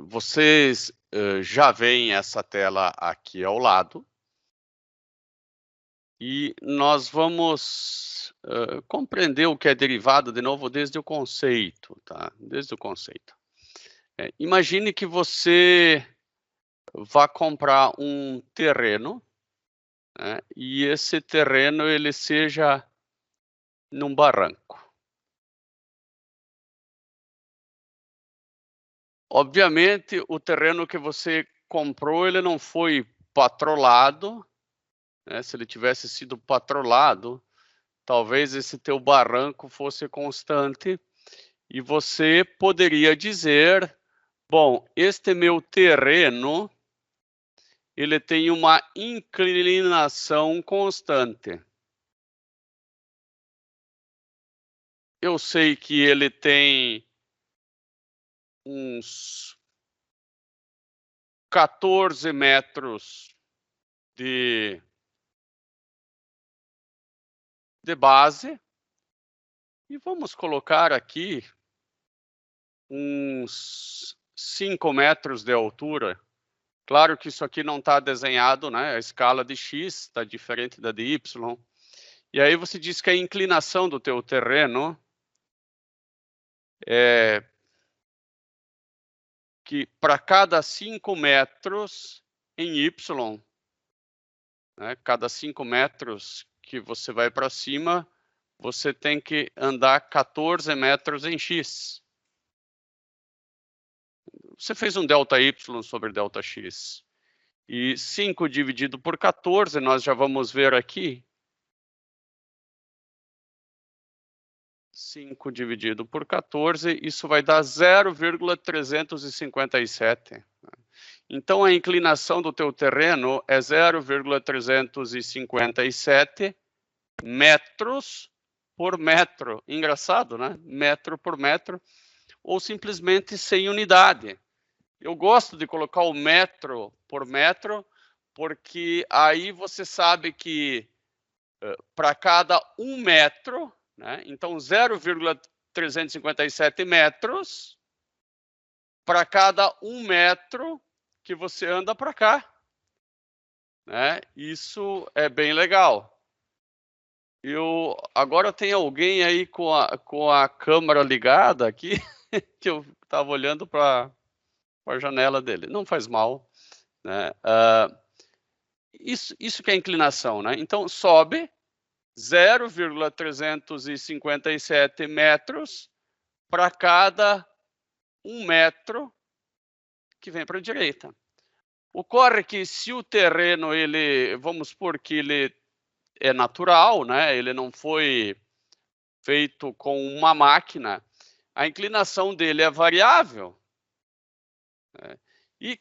Vocês já veem essa tela aqui ao lado. E nós vamos compreender o que é derivada, de novo, desde o conceito, tá? Desde o conceito. Imagine que você vá comprar um terreno, né, e esse terreno ele seja num barranco. Obviamente, o terreno que você comprou, ele não foi patrolado, né? Se ele tivesse sido patrolado, talvez esse teu barranco fosse constante e você poderia dizer: bom, este meu terreno, ele tem uma inclinação constante. Eu sei que ele tem uns 14 metros de base. E vamos colocar aqui uns 5 metros de altura. Claro que isso aqui não está desenhado, né? A escala de x está diferente da de y. E aí você diz que a inclinação do teu terreno é que para cada 5 metros em y, né, cada 5 metros que você vai para cima, você tem que andar 14 metros em x. Você fez um delta y sobre delta x. E 5 dividido por 14, nós já vamos ver aqui. 5 dividido por 14, isso vai dar 0,357. Então, a inclinação do teu terreno é 0,357 metros por metro. Engraçado, né? Metro por metro, ou simplesmente sem unidade. Eu gosto de colocar o metro por metro, porque aí você sabe que para cada 1 metro, né? Então 0,357 metros para cada 1 metro que você anda para cá, né? Isso é bem legal. Agora tem alguém aí com a câmera ligada aqui, que eu estava olhando para a janela dele. Não faz mal, né? Isso que é inclinação, né? Então sobe 0,357 metros para cada 1 metro que vem para a direita. Ocorre que se o terreno, vamos supor que ele é natural, né? Ele não foi feito com uma máquina, a inclinação dele é variável. Né? E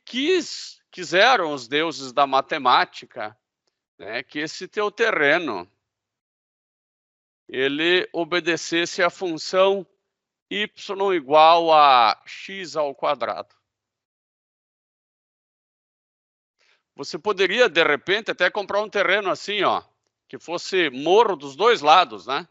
quiseram os deuses da matemática, né, que esse teu terreno ele obedecesse à função y igual a x ao quadrado. Você poderia, de repente, até comprar um terreno assim, ó, que fosse morro dos dois lados, né?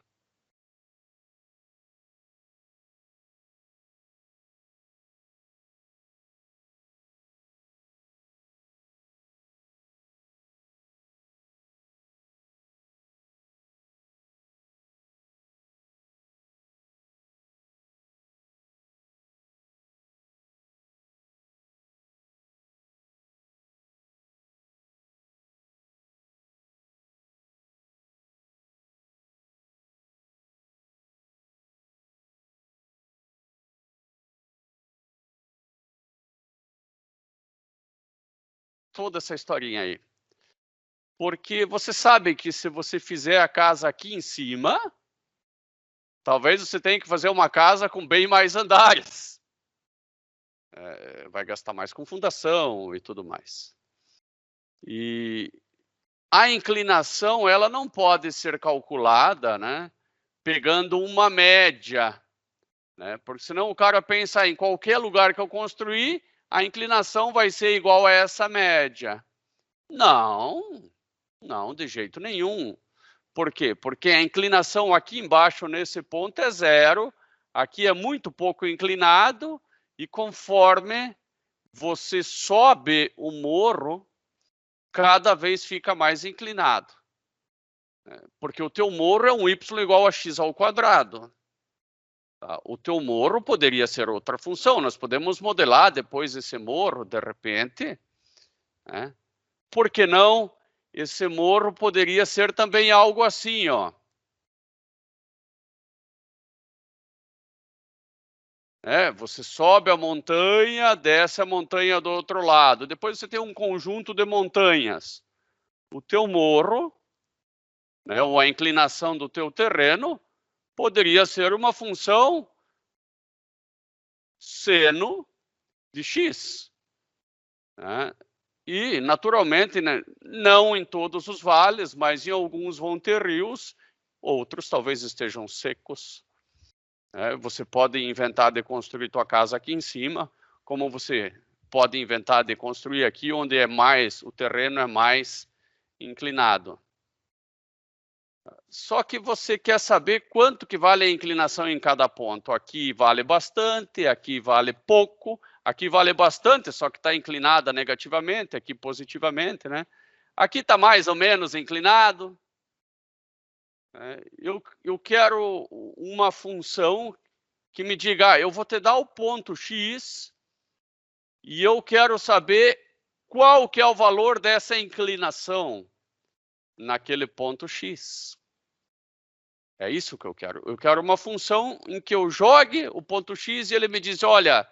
Toda essa historinha aí. Porque você sabe que se você fizer a casa aqui em cima, talvez você tenha que fazer uma casa com bem mais andares. Vai gastar mais com fundação e tudo mais. E a inclinação, ela não pode ser calculada, né, pegando uma média, né, porque senão o cara pensa em qualquer lugar que eu construir, a inclinação vai ser igual a essa média. Não, não, de jeito nenhum. Por quê? Porque a inclinação aqui embaixo, nesse ponto, é zero, aqui é muito pouco inclinado, e conforme você sobe o morro, cada vez fica mais inclinado. Porque o teu morro é um y igual a x ao quadrado. Tá? O teu morro poderia ser outra função. Nós podemos modelar depois esse morro, de repente. Né? Por que não? Esse morro poderia ser também algo assim, ó. Você sobe a montanha, desce a montanha do outro lado. Depois você tem um conjunto de montanhas. O teu morro, né, ou a inclinação do teu terreno, poderia ser uma função seno de x. Né? E, naturalmente, né, não em todos os vales, mas em alguns vão ter rios, outros talvez estejam secos. Você pode inventar de construir tua casa aqui em cima, como você pode inventar de construir aqui onde o terreno é mais inclinado. Só que você quer saber quanto que vale a inclinação em cada ponto. Aqui vale bastante, aqui vale pouco, aqui vale bastante, só que está inclinada negativamente, aqui positivamente, né? Aqui está mais ou menos inclinado. Eu quero uma função que me diga, eu vou te dar o ponto x e eu quero saber qual que é o valor dessa inclinação naquele ponto x. É isso que eu quero. Eu quero uma função em que eu jogue o ponto x e ele me diz, olha,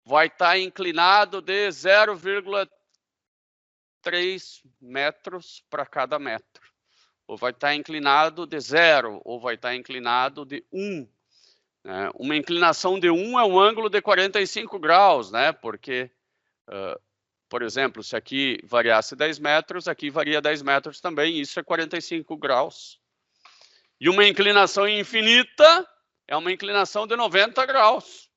vai estar inclinado de 0,3 metros para cada metro. Ou vai estar inclinado de 0, ou vai estar inclinado de 1. Uma inclinação de 1 é um ângulo de 45 graus, né? Porque, por exemplo, se aqui variasse 10 metros, aqui varia 10 metros também, isso é 45 graus. E uma inclinação infinita é uma inclinação de 90 graus.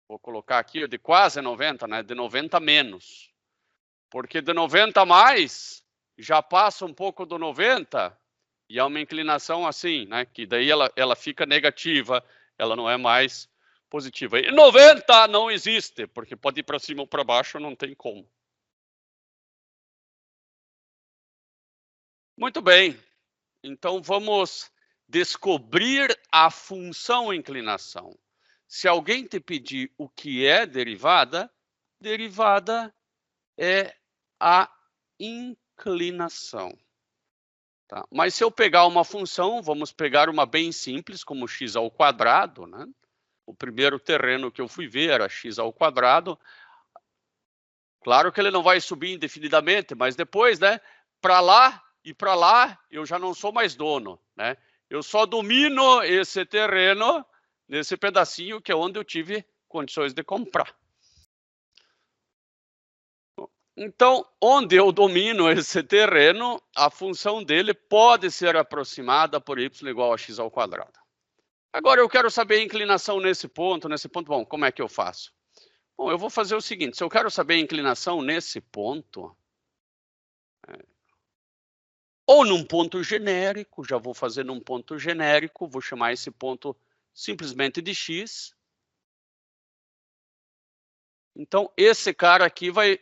Vou colocar aqui de quase 90, né? De 90 menos. Porque de 90 a mais, já passa um pouco do 90, e é uma inclinação assim, né? Que daí ela fica negativa, ela não é mais positiva. E 90 não existe, porque pode ir para cima ou para baixo, não tem como. Muito bem. Então, vamos descobrir a função inclinação. Se alguém te pedir o que é derivada, derivada é a inclinação. Tá? Mas se eu pegar uma função, vamos pegar uma bem simples, como x ao quadrado, né? O primeiro terreno que eu fui ver era x ao quadrado. Claro que ele não vai subir indefinidamente, mas depois, né, para lá e para lá, eu já não sou mais dono, né? Eu só domino esse terreno nesse pedacinho que é onde eu tive condições de comprar. Então, onde eu domino esse terreno, a função dele pode ser aproximada por y igual a x ao quadrado. Agora, eu quero saber a inclinação nesse ponto. Bom, como é que eu faço? Bom, eu vou fazer o seguinte, se eu quero saber a inclinação nesse ponto, ou num ponto genérico, já vou fazer num ponto genérico, vou chamar esse ponto simplesmente de x. Então, esse cara aqui vai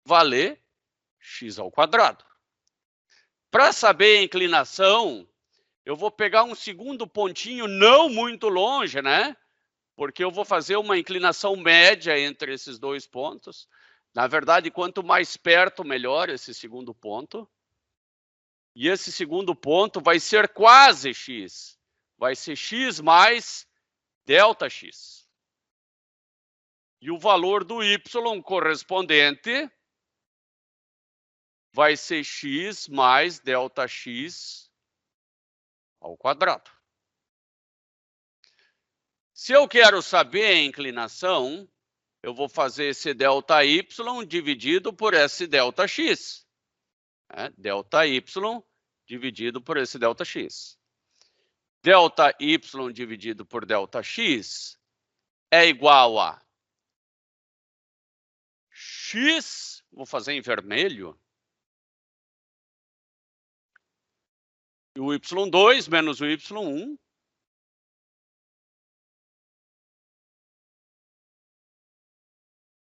valer x ao quadrado. Para saber a inclinação, eu vou pegar um segundo pontinho não muito longe, né? Porque eu vou fazer uma inclinação média entre esses dois pontos. Na verdade, quanto mais perto, melhor esse segundo ponto. E esse segundo ponto vai ser quase x. Vai ser x mais ΔX. E o valor do y correspondente vai ser x mais ΔX ao quadrado. Se eu quero saber a inclinação, eu vou fazer esse ΔY dividido por esse ΔX. ΔY dividido por esse ΔX. ΔY dividido por ΔX é igual a x, vou fazer em vermelho, e o y2 menos o y1,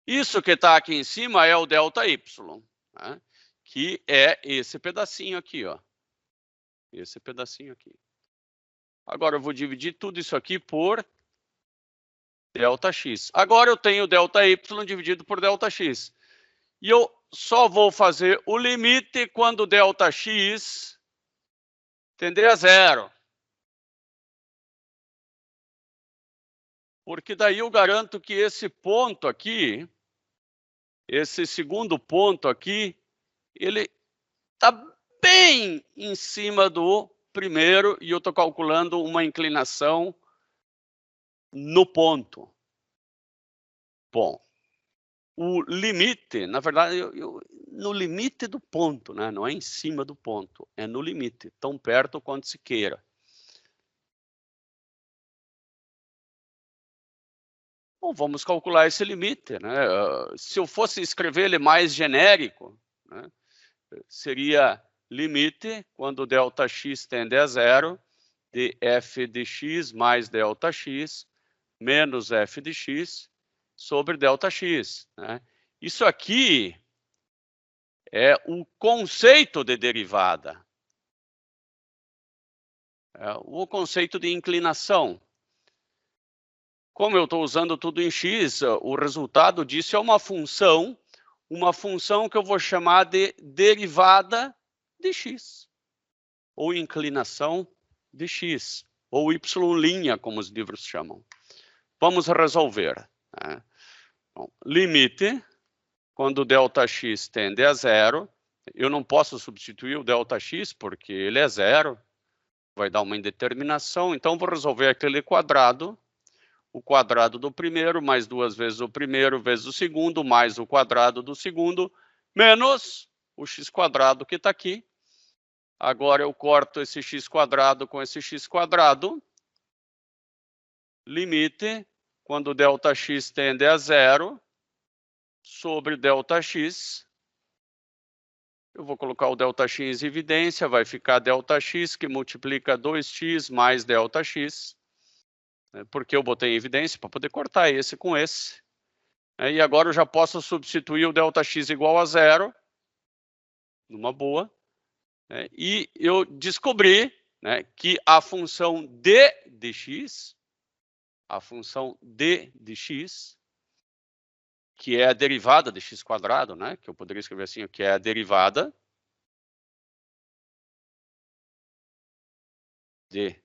Isso que está aqui em cima é o ΔY, né? Que é esse pedacinho aqui, ó. Esse pedacinho aqui. Agora eu vou dividir tudo isso aqui por ΔX. Agora eu tenho ΔY dividido por ΔX. E eu só vou fazer o limite quando ΔX tender a zero. Porque daí eu garanto que esse ponto aqui, esse segundo ponto aqui, ele está bem em cima do primeiro e eu estou calculando uma inclinação no ponto. Bom, o limite, na verdade, no limite do ponto, né? Não é em cima do ponto, é no limite, tão perto quanto se queira. Bom, vamos calcular esse limite, né? Se eu fosse escrever ele mais genérico, né? Seria limite, quando ΔX tende a zero, de f de x mais ΔX menos f de x sobre ΔX. Né? Isso aqui é o conceito de derivada. É o conceito de inclinação. Como eu estou usando tudo em x, o resultado disso é uma função que eu vou chamar de derivada de x, ou inclinação de x, ou y', como os livros chamam. Vamos resolver. Né? Bom, limite, quando ΔX tende a zero, eu não posso substituir o ΔX porque ele é zero, vai dar uma indeterminação, então vou resolver aquele quadrado, o quadrado do primeiro, mais 2 vezes o primeiro, vezes o segundo, mais o quadrado do segundo, menos o x² que está aqui. Agora eu corto esse x² com esse x². Limite, quando ΔX tende a zero, sobre ΔX. Eu vou colocar o ΔX em evidência, vai ficar ΔX, que multiplica 2x mais ΔX. Porque eu botei em evidência para poder cortar esse com esse. E agora eu já posso substituir o ΔX igual a zero, numa boa. E eu descobri que a função d de x, que é a derivada de x², né? Que eu poderia escrever assim, que é a derivada de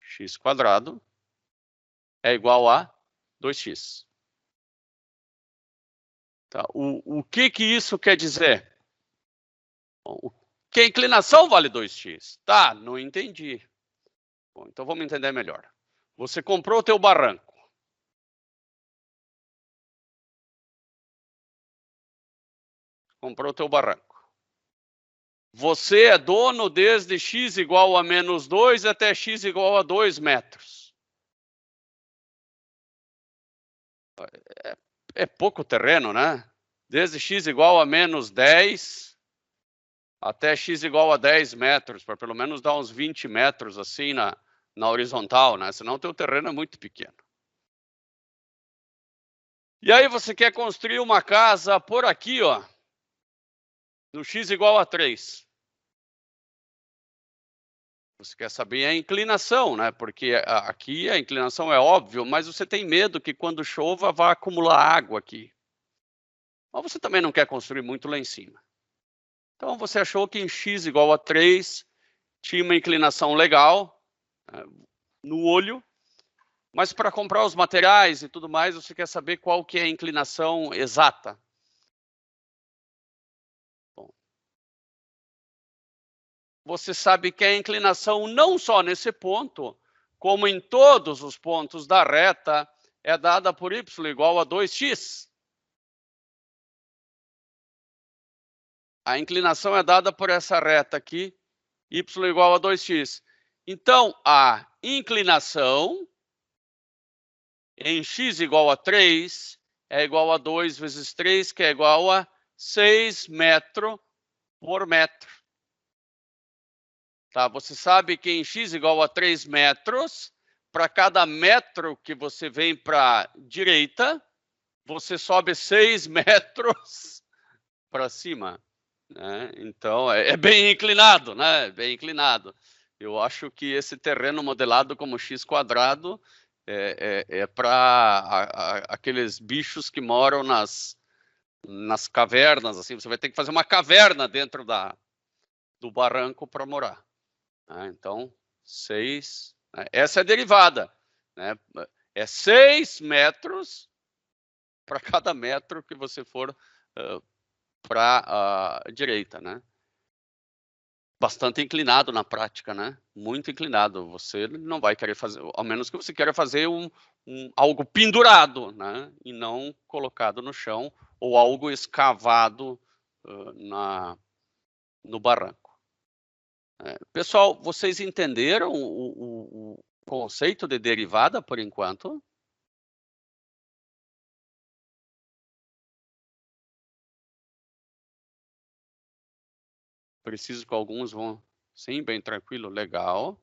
x² é igual a 2x. Tá? O que isso quer dizer? Bom, que a inclinação vale 2x. Tá, não entendi. Bom, então vamos entender melhor. Você comprou o teu barranco. Comprou o teu barranco. Você é dono desde x igual a menos 2 até x igual a 2 metros. É pouco terreno, né? Desde x igual a menos 10 até x igual a 10 metros, para pelo menos dar uns 20 metros assim na horizontal, né? Senão o teu terreno é muito pequeno. E aí você quer construir uma casa por aqui, ó, no x igual a 3. Você quer saber a inclinação, né? Porque aqui a inclinação é óbvio, mas você tem medo que quando chova vá acumular água aqui. Mas você também não quer construir muito lá em cima. Então você achou que em x igual a 3 tinha uma inclinação legal, no olho, mas para comprar os materiais e tudo mais, você quer saber qual que é a inclinação exata. Bom, você sabe que a inclinação não só nesse ponto, como em todos os pontos da reta, é dada por y igual a 2x. A inclinação é dada por essa reta aqui, y igual a 2x. Então, a inclinação em x igual a 3 é igual a 2 vezes 3, que é igual a 6 metros por metro. Tá? Você sabe que em x igual a 3 metros, para cada metro que você vem para a direita, você sobe 6 metros para cima, né? Então, é bem inclinado, né? Bem inclinado. Eu acho que esse terreno modelado como x² é para aqueles bichos que moram nas cavernas, assim, você vai ter que fazer uma caverna dentro do barranco para morar. Né? Então, 6, né? Essa é a derivada, né? É 6 metros para cada metro que você for para a direita, né? Bastante inclinado na prática, né? Muito inclinado. Você não vai querer fazer, ao menos que você queira fazer algo pendurado, né? E não colocado no chão ou algo escavado no barranco. Pessoal, vocês entenderam o conceito de derivada por enquanto? Preciso que alguns vão... Sim, bem tranquilo, legal.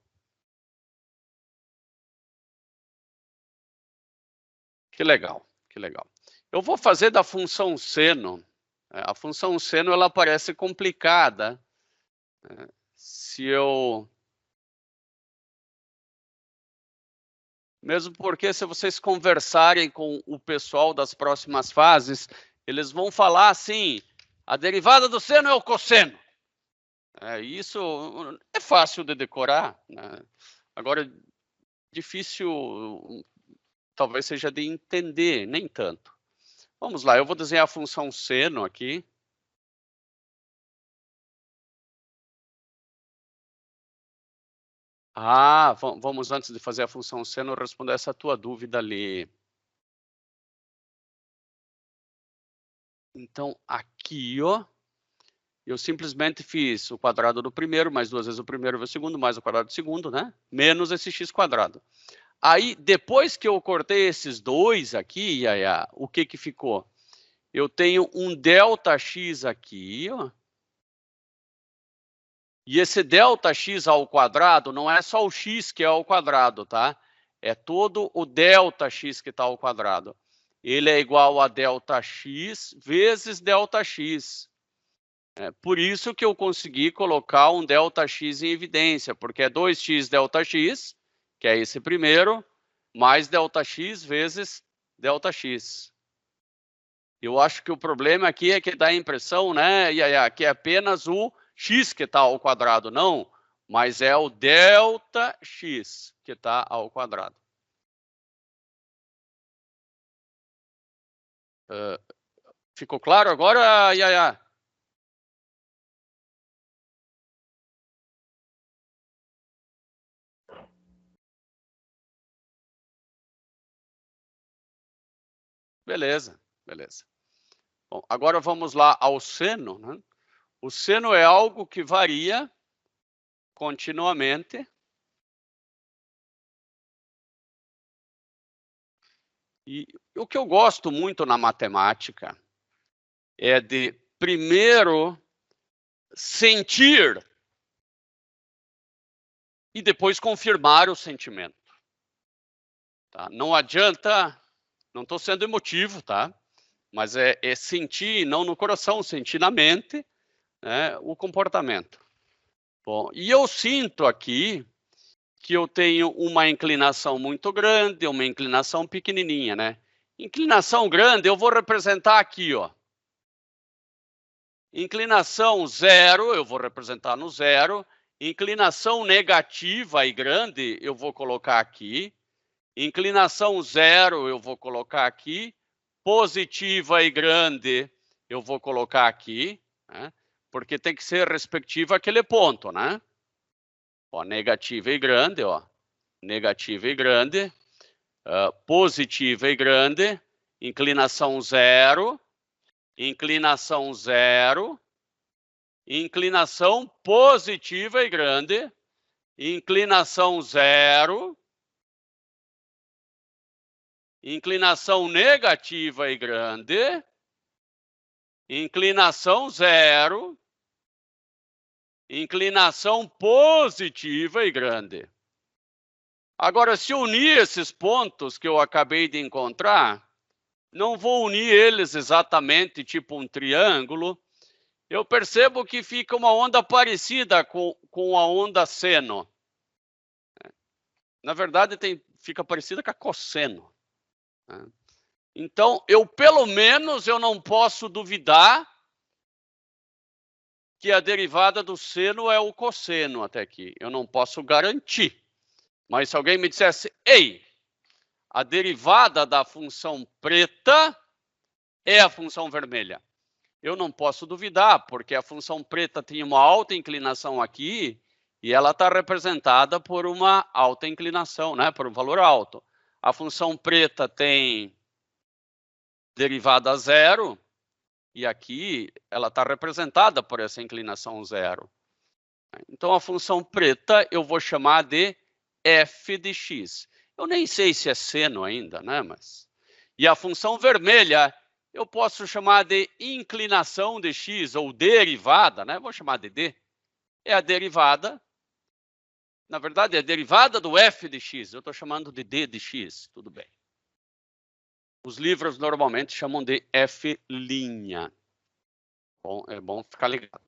Que legal, que legal. Eu vou fazer da função seno. A função seno, ela parece complicada. Se eu... Mesmo porque se vocês conversarem com o pessoal das próximas fases, eles vão falar assim, a derivada do seno é o cosseno. Isso é fácil de decorar, né? Agora, difícil, talvez seja de entender, nem tanto. Vamos lá, eu vou desenhar a função seno aqui. Vamos, antes de fazer a função seno, responder essa tua dúvida ali. Então, aqui, ó, eu simplesmente fiz o quadrado do primeiro, mais 2 vezes o primeiro vezes o segundo, mais o quadrado do segundo, né? Menos esse x². Aí, depois que eu cortei esses dois aqui, o que que ficou? Eu tenho um ΔX aqui, ó. E esse ΔX ao quadrado não é só o x que é ao quadrado, tá? É todo o ΔX que está ao quadrado. Ele é igual a ΔX vezes ΔX. Por isso que eu consegui colocar um ΔX em evidência, porque é 2x ΔX, que é esse primeiro, mais ΔX vezes ΔX. Eu acho que o problema aqui é que dá a impressão, né, que é apenas o x que está ao quadrado, não, mas é o ΔX que está ao quadrado. Ficou claro agora, Yaya? Beleza, beleza. Bom, agora vamos lá ao seno, né? O seno é algo que varia continuamente. E o que eu gosto muito na matemática é de, primeiro, sentir e depois confirmar o sentimento. Tá? Não adianta, não estou sendo emotivo, tá? Mas é sentir, não no coração, sentir na mente, né, o comportamento. Bom, e eu sinto aqui que eu tenho uma inclinação muito grande, uma inclinação pequenininha, né? Inclinação grande eu vou representar aqui, ó. Inclinação 0, eu vou representar no 0. Inclinação negativa e grande, eu vou colocar aqui. Inclinação 0, eu vou colocar aqui. Positiva e grande, eu vou colocar aqui, né? Porque tem que ser respectivo àquele ponto, né? Ó, negativa e grande, ó. Negativa e grande. Positiva e grande. Inclinação 0. Inclinação 0. Inclinação positiva e grande. Inclinação 0. Inclinação negativa e grande. Inclinação 0. Inclinação positiva e grande. Agora, se unir esses pontos que eu acabei de encontrar, não vou unir eles exatamente, tipo um triângulo. Eu percebo que fica uma onda parecida com a onda seno. Na verdade, fica parecida com a cosseno. Então, pelo menos, eu não posso duvidar que a derivada do seno é o cosseno até aqui. Eu não posso garantir. Mas se alguém me dissesse, ei, a derivada da função preta é a função vermelha. Eu não posso duvidar, porque a função preta tem uma alta inclinação aqui e ela está representada por uma alta inclinação, né? Por um valor alto. A função preta tem derivada zero e aqui ela está representada por essa inclinação zero. Então, a função preta eu vou chamar de f de x. Eu nem sei se é seno ainda, né? E a função vermelha eu posso chamar de inclinação de x ou derivada, né? Vou chamar de d. É a derivada, na verdade, é a derivada do f de x. Eu estou chamando de d de x, tudo bem. Os livros normalmente chamam de f'. Bom, é bom ficar ligado.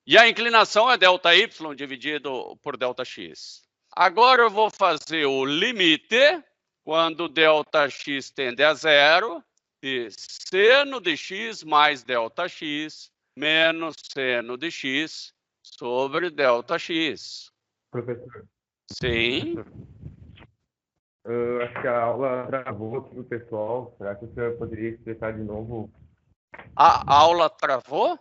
E a inclinação é ΔY dividido por ΔX. Agora eu vou fazer o limite, quando ΔX tende a zero, de seno de x mais ΔX menos seno de x sobre ΔX. Professor. Sim. Eu acho que a aula travou aqui o pessoal. Será que o senhor poderia explicar de novo? A aula travou?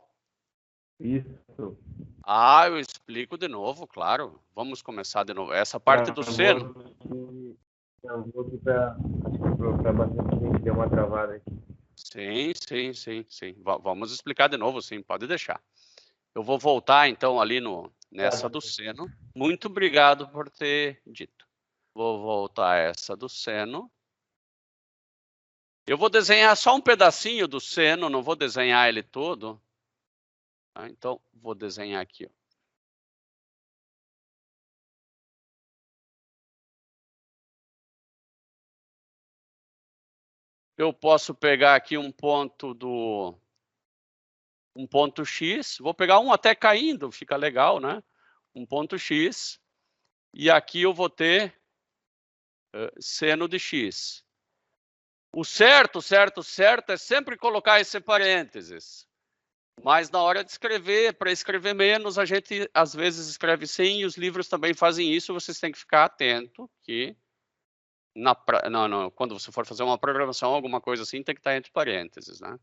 Isso. Ah, eu explico de novo, claro. Vamos começar de novo. Essa parte do seno. Travou aqui para bastante gente, deu uma travada aqui. Sim. Vamos explicar de novo, sim, pode deixar. Eu vou voltar, então, ali nessa do seno. Muito obrigado por ter dito. Vou voltar essa do seno. Eu vou desenhar só um pedacinho do seno, não vou desenhar ele todo. Tá? Então, vou desenhar aqui. Ó. Eu posso pegar aqui um ponto X, vou pegar um até caindo, fica legal, né? Um ponto X, e aqui eu vou ter seno de X. O certo é sempre colocar esse parênteses. Mas na hora de escrever, para escrever menos, a gente às vezes escreve sem, e os livros também fazem isso, vocês têm que ficar atento que quando você for fazer uma programação, alguma coisa assim, tem que estar entre parênteses, né?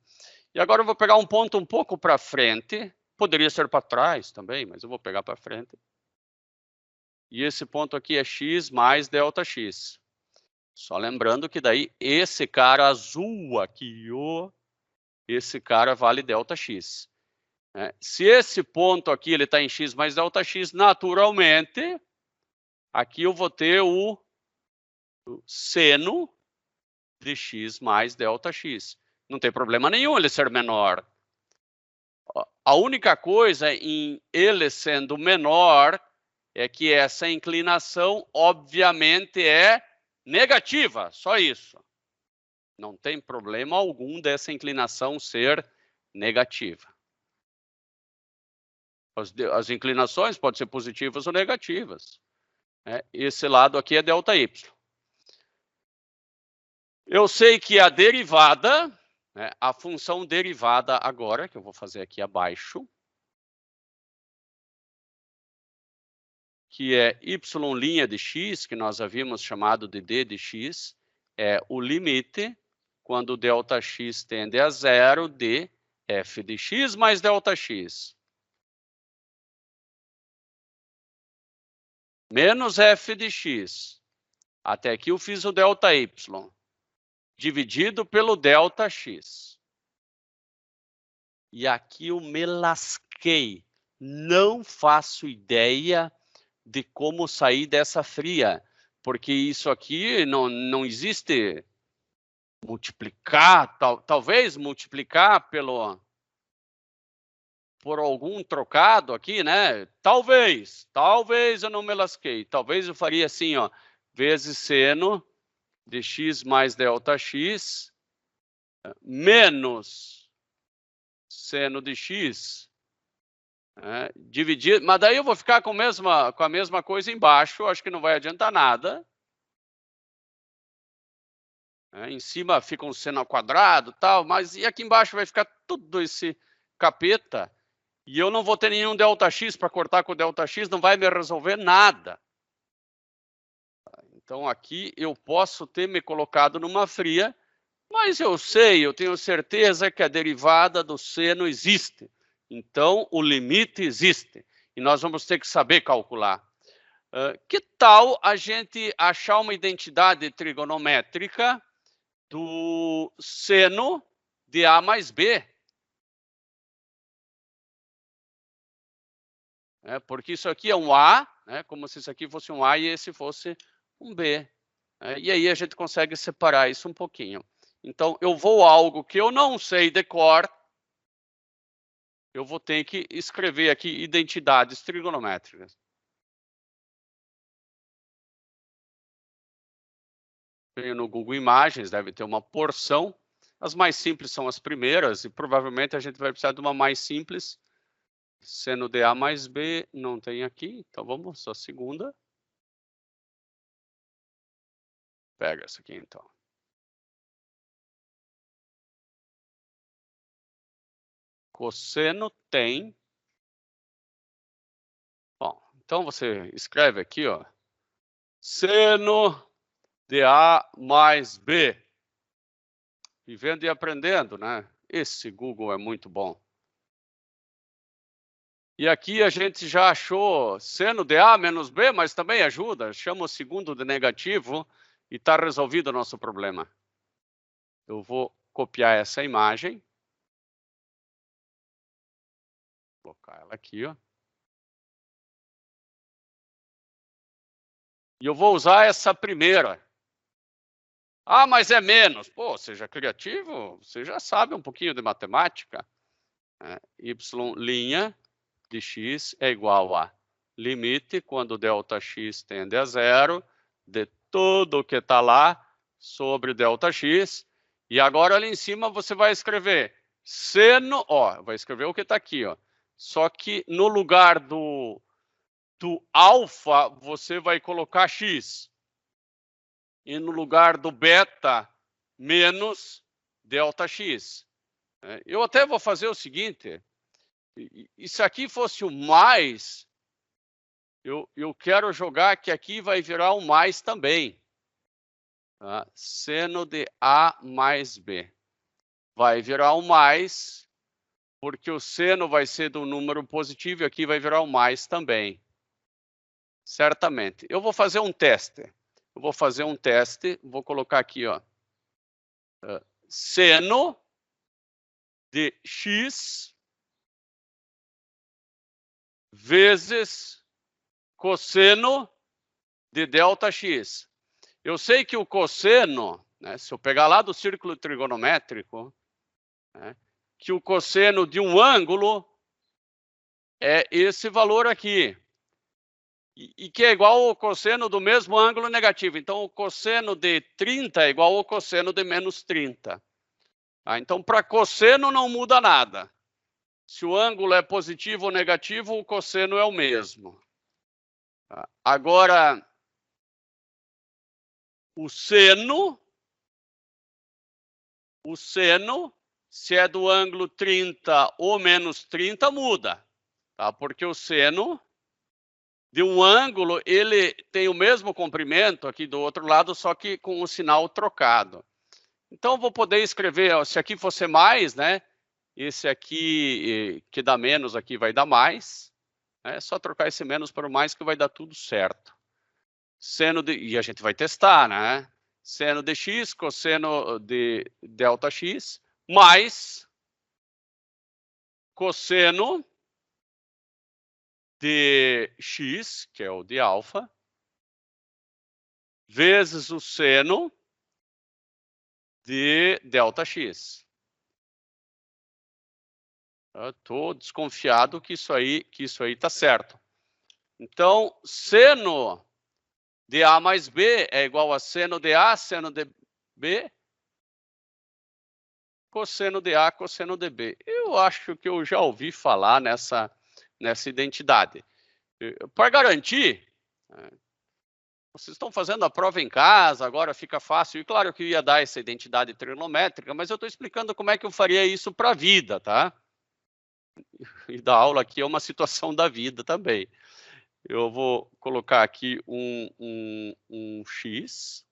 E agora eu vou pegar um ponto um pouco para frente, poderia ser para trás também, mas eu vou pegar para frente. E esse ponto aqui é x mais ΔX. Só lembrando que daí esse cara azul aqui, esse cara vale ΔX. Se esse ponto aqui ele está em x mais ΔX, naturalmente, aqui eu vou ter o seno de x mais ΔX. Não tem problema nenhum ele ser menor. A única coisa em ele sendo menor é que essa inclinação, obviamente, é negativa, só isso. Não tem problema algum dessa inclinação ser negativa. As inclinações podem ser positivas ou negativas. Esse lado aqui é ΔY. Eu sei que a derivada, a função derivada agora, que eu vou fazer aqui abaixo, que é y' de x, que nós havíamos chamado de d de x, é o limite, quando Δx tende a zero, de f de x mais Δx. Menos f de x. Até aqui eu fiz o ΔY. Dividido pelo Δx. E aqui eu me lasquei. Não faço ideia de como sair dessa fria. Porque isso aqui não existe multiplicar, talvez multiplicar por algum trocado aqui, né? Talvez eu não me lasquei. Talvez eu faria assim, ó, vezes seno de x mais Δx menos seno de x dividido, mas daí eu vou ficar com a mesma coisa embaixo, acho que não vai adiantar nada. Em cima fica um seno ao quadrado, tal, mas e aqui embaixo vai ficar tudo esse capeta, e eu não vou ter nenhum Δx para cortar com Δx, não vai me resolver nada. Então aqui eu posso ter me colocado numa fria, mas eu tenho certeza que a derivada do seno existe. Então o limite existe, e nós vamos ter que saber calcular. Que tal a gente achar uma identidade trigonométrica do seno de A mais B? Porque isso aqui é um A, como se isso aqui fosse um A e esse fosse um B. E aí a gente consegue separar isso um pouquinho. Então, eu vou algo que eu não sei de cor, eu vou ter que escrever aqui identidades trigonométricas. Venho no Google Imagens, deve ter uma porção. As mais simples são as primeiras, e provavelmente a gente vai precisar de uma mais simples. Seno de A mais B não tem aqui, então vamos à segunda. Pega essa aqui, então. Cosseno tem. Bom, então você escreve aqui, ó. Seno de A mais B. Vivendo e aprendendo, né? Esse Google é muito bom. E aqui a gente já achou seno de A menos B, mas também ajuda. Chama o segundo de negativo e está resolvido o nosso problema. Eu vou copiar essa imagem. Vou colocar ela aqui, ó. E eu vou usar essa primeira. Ah, mas é menos. Pô, seja criativo, você já sabe um pouquinho de matemática. Y' de x é igual a limite, quando Δx tende a zero, de tudo que está lá sobre Δx. E agora ali em cima você vai escrever seno, ó, vai escrever o que está aqui, ó. Só que no lugar do alfa, você vai colocar x. E no lugar do beta, menos Δx. Eu até vou fazer o seguinte, e se aqui fosse o mais, eu quero jogar que aqui vai virar o mais também. Tá? Seno de A mais B. Vai virar o mais, porque o seno vai ser do número positivo e aqui vai virar o mais também. Certamente. Eu vou fazer um teste. Vou colocar aqui, ó. Seno de x vezes cosseno de Δx. Eu sei que o cosseno, se eu pegar lá do círculo trigonométrico, que o cosseno de um ângulo é esse valor aqui. E que é igual ao cosseno do mesmo ângulo negativo. Então, o cosseno de 30 é igual ao cosseno de menos 30. Então, para cosseno não muda nada. Se o ângulo é positivo ou negativo, o cosseno é o mesmo. Agora, o seno, se é do ângulo 30 ou menos 30, muda. Tá? Porque o seno de um ângulo, ele tem o mesmo comprimento aqui do outro lado, só que com o sinal trocado. Então, vou poder escrever, ó, se aqui fosse mais, né? Esse aqui, que dá menos, aqui vai dar mais. É só trocar esse menos para o mais que vai dar tudo certo. Seno de... E a gente vai testar, né? Seno de x, cosseno de delta x, mais cosseno de x, que é o de alfa, vezes o seno de delta x. Eu estou desconfiado que isso aí está certo. Então, seno de A mais B é igual a seno de A, seno de B, cosseno de A, cosseno de B. Eu acho que eu já ouvi falar nessa identidade. Para garantir, vocês estão fazendo a prova em casa, agora fica fácil. E claro que eu ia dar essa identidade trigonométrica, mas eu estou explicando como é que eu faria isso para a vida, tá? E da aula aqui é uma situação da vida também. Eu vou colocar aqui um x.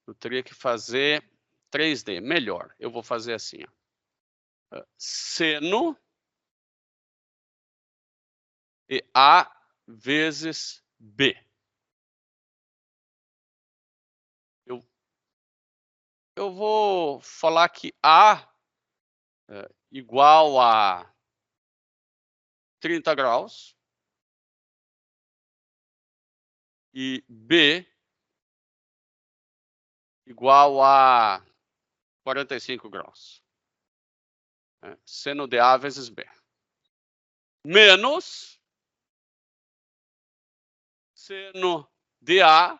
Eu teria que fazer 3D, melhor. Eu vou fazer assim, ó. Seno de A vezes B. Eu vou falar que A é igual a 30 graus e B igual a 45 graus. Seno de A vezes B. Menos seno de A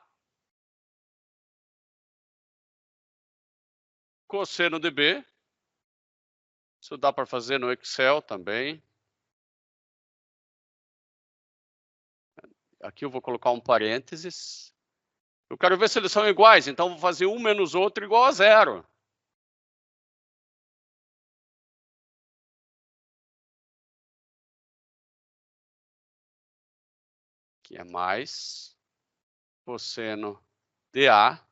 cosseno de B. Isso dá para fazer no Excel também. Aqui eu vou colocar um parênteses. Eu quero ver se eles são iguais, então vou fazer um menos outro igual a zero. Aqui é mais cosseno de A,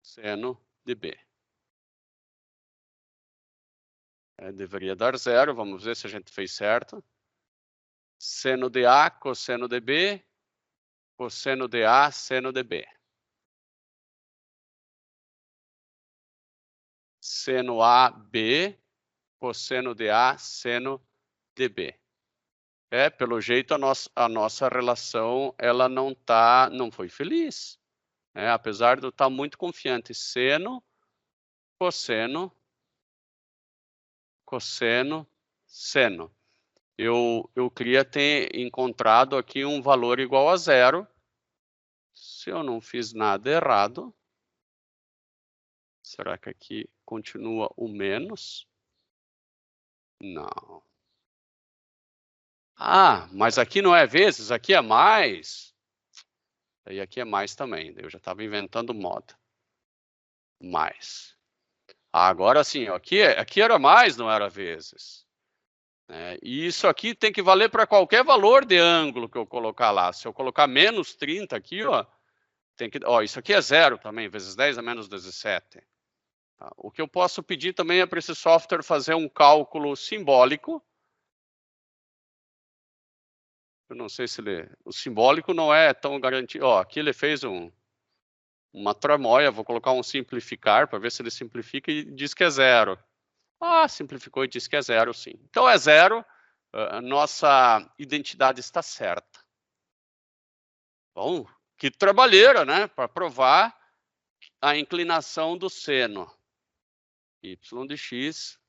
seno de B. Deveria dar zero, vamos ver se a gente fez certo. Seno de A, cosseno de B, cosseno de A, seno de B. Seno AB, cosseno de A, seno de B. Pelo jeito a nossa relação ela não foi feliz. Apesar de eu estar muito confiante. Seno, cosseno, cosseno, seno. Eu queria ter encontrado aqui um valor igual a zero. Se eu não fiz nada errado. Será que aqui continua o menos? Não. Ah, mas aqui não é vezes, aqui é mais. E aqui é mais também. Eu já estava inventando moda. Mais. Agora sim, aqui era mais, não era vezes. E isso aqui tem que valer para qualquer valor de ângulo que eu colocar lá. Se eu colocar menos 30 aqui, ó, isso aqui é zero também, vezes 10 é menos 17. Tá? O que eu posso pedir também é para esse software fazer um cálculo simbólico. Eu não sei se o simbólico não é tão garantido. Aqui ele fez uma tramóia, vou colocar um simplificar para ver se ele simplifica e diz que é zero. Simplificou e disse que é zero, sim. Então é zero, a nossa identidade está certa. Bom, que trabalheira, né? Para provar a inclinação do seno. Y de x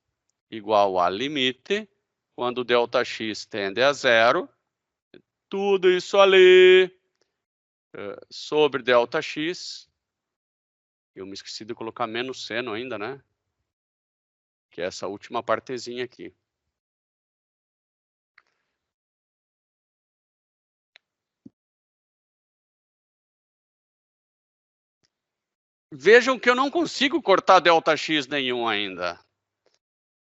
igual a limite, quando ΔX tende a zero, tudo isso ali sobre ΔX. Eu me esqueci de colocar menos seno ainda, né? Que é essa última partezinha aqui. Vejam que eu não consigo cortar ΔX nenhum ainda.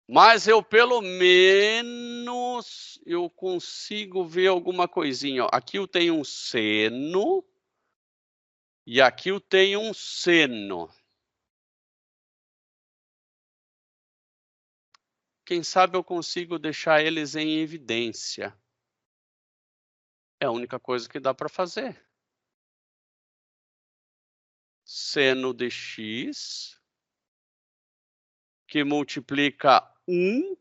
Mas eu, pelo menos, eu consigo ver alguma coisinha. Ó. Aqui eu tenho um seno. E aqui eu tenho um seno. Quem sabe eu consigo deixar eles em evidência. É a única coisa que dá para fazer. Seno de x, que multiplica 1.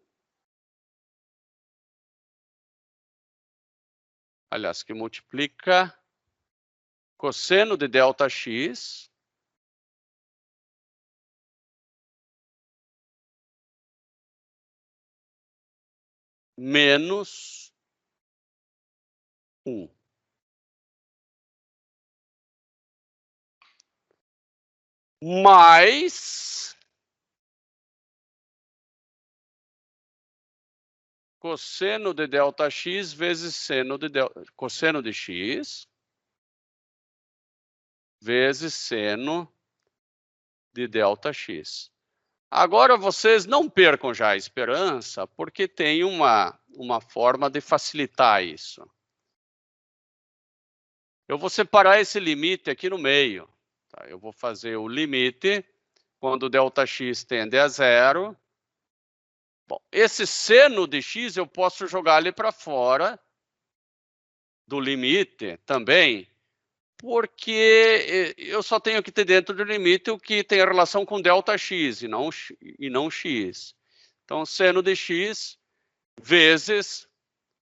Aliás, que multiplica cosseno de ΔX menos 1. Mais cosseno de ΔX vezes cosseno de x vezes seno de ΔX. Agora vocês não percam já a esperança, porque tem uma forma de facilitar isso. Eu vou separar esse limite aqui no meio. Tá? Eu vou fazer o limite quando ΔX tende a zero. Bom, esse seno de x eu posso jogar ali para fora do limite também, porque eu só tenho que ter dentro do limite o que tem relação com ΔX e não x. Então, seno de x vezes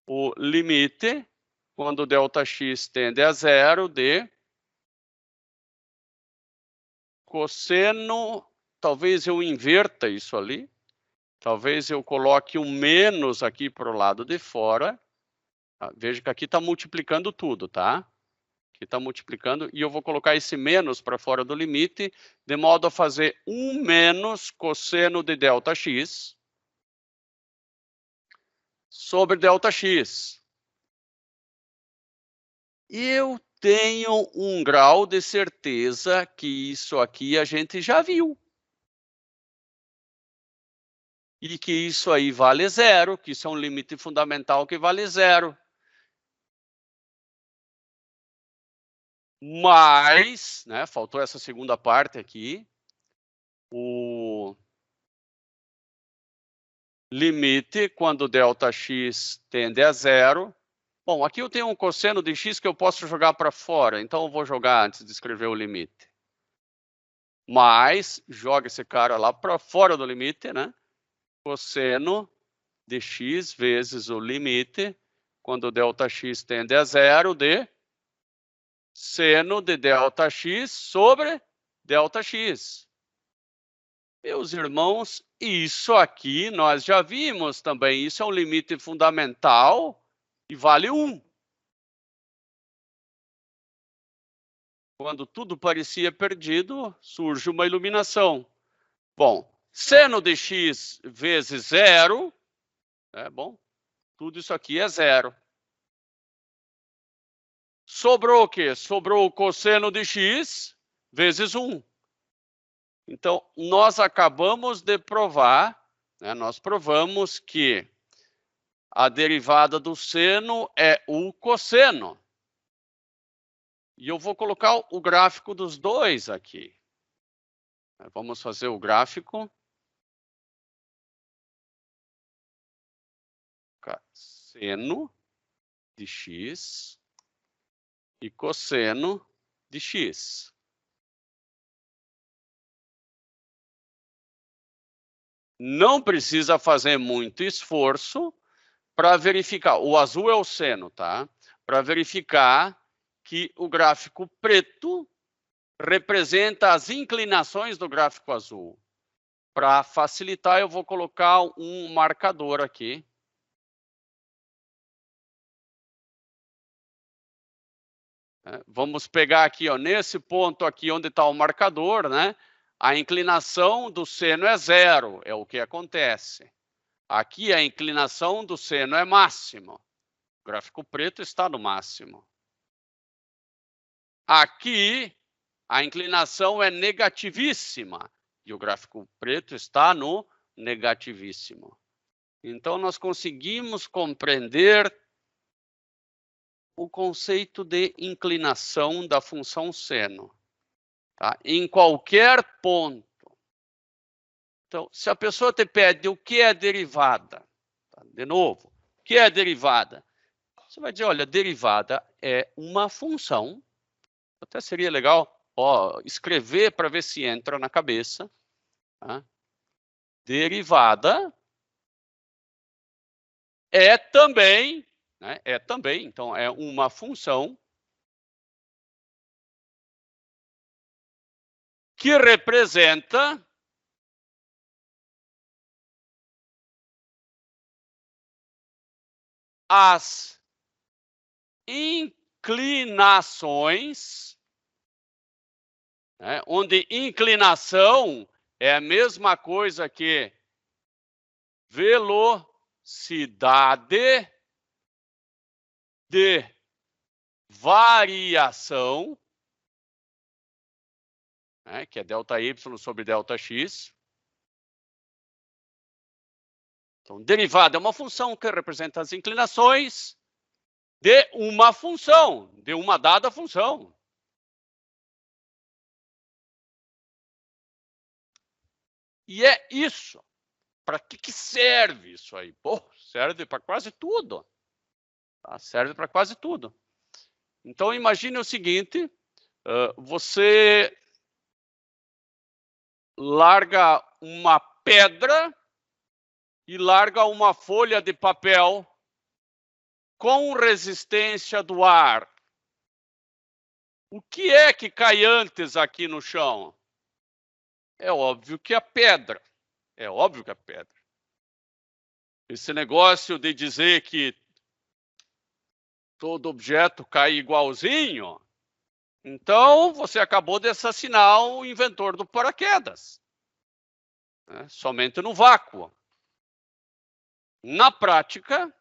o limite, quando ΔX tende a zero, de cosseno, talvez eu inverta isso ali, talvez eu coloque um menos aqui para o lado de fora. Veja que aqui está multiplicando tudo, tá? Aqui está multiplicando, e eu vou colocar esse menos para fora do limite, de modo a fazer 1 menos cosseno de ΔX sobre ΔX. Eu tenho um grau de certeza que isso aqui a gente já viu. E que isso aí vale zero, que isso é um limite fundamental que vale zero. Mas, né, faltou essa segunda parte aqui, o limite quando ΔX tende a zero. Bom, aqui eu tenho um cosseno de x que eu posso jogar para fora, então eu vou jogar antes de escrever o limite. Mas, joga esse cara lá para fora do limite, né? Cosseno de x vezes o limite, quando ΔX tende a zero, de seno de ΔX sobre ΔX. Meus irmãos, isso aqui nós já vimos também. Isso é um limite fundamental e vale 1. Quando tudo parecia perdido, surge uma iluminação. Bom, seno de x vezes zero, bom, tudo isso aqui é zero. Sobrou o quê? Sobrou o cosseno de x vezes 1. Então, nós acabamos de provar, né, nós provamos que a derivada do seno é o cosseno. E eu vou colocar o gráfico dos dois aqui. Vamos fazer o gráfico. Seno de x e cosseno de x. Não precisa fazer muito esforço para verificar. O azul é o seno, tá? Para verificar que o gráfico preto representa as inclinações do gráfico azul. Para facilitar, eu vou colocar um marcador aqui. Vamos pegar aqui, ó, nesse ponto aqui onde está o marcador, né? A inclinação do seno é 0, é o que acontece. Aqui a inclinação do seno é máxima. O gráfico preto está no máximo. Aqui a inclinação é negativíssima e o gráfico preto está no negativíssimo. Então, nós conseguimos compreender o conceito de inclinação da função seno, tá? Em qualquer ponto. Então, se a pessoa te pede o que é derivada, tá? De novo, o que é derivada? Você vai dizer, olha, derivada é uma função. Até seria legal, ó, escrever para ver se entra na cabeça. Tá? Derivada é também, né? É também, então é uma função que representa as inclinações, né? Onde inclinação é a mesma coisa que velocidade de variação, né? Que é ΔY sobre ΔX. Então, derivada é uma função que representa as inclinações de uma função, de uma dada função. E é isso. Para que serve isso aí? Pô, serve para quase tudo. Tá? Serve para quase tudo. Então, imagine o seguinte, você larga uma pedra e larga uma folha de papel com resistência do ar. O que é que cai antes aqui no chão? É óbvio que a pedra. É óbvio que a pedra. Esse negócio de dizer que todo objeto cai igualzinho, então você acabou de assassinar o inventor do paraquedas. Né? Somente no vácuo. Na prática,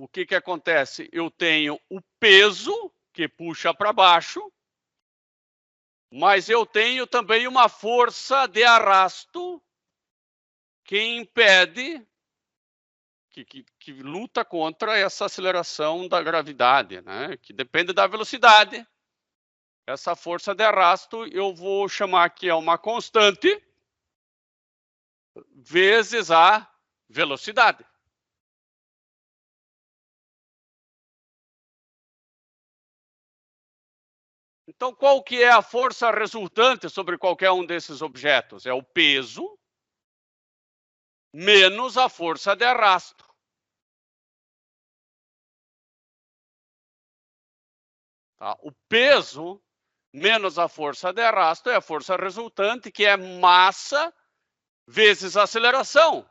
o que acontece? Eu tenho o peso que puxa para baixo, mas eu tenho também uma força de arrasto que impede, que luta contra essa aceleração da gravidade, né? Que depende da velocidade. Essa força de arrasto eu vou chamar que é uma constante vezes a velocidade. Então, qual que é a força resultante sobre qualquer um desses objetos? É o peso menos a força de arrasto. Tá? O peso menos a força de arrasto é a força resultante, que é massa vezes aceleração.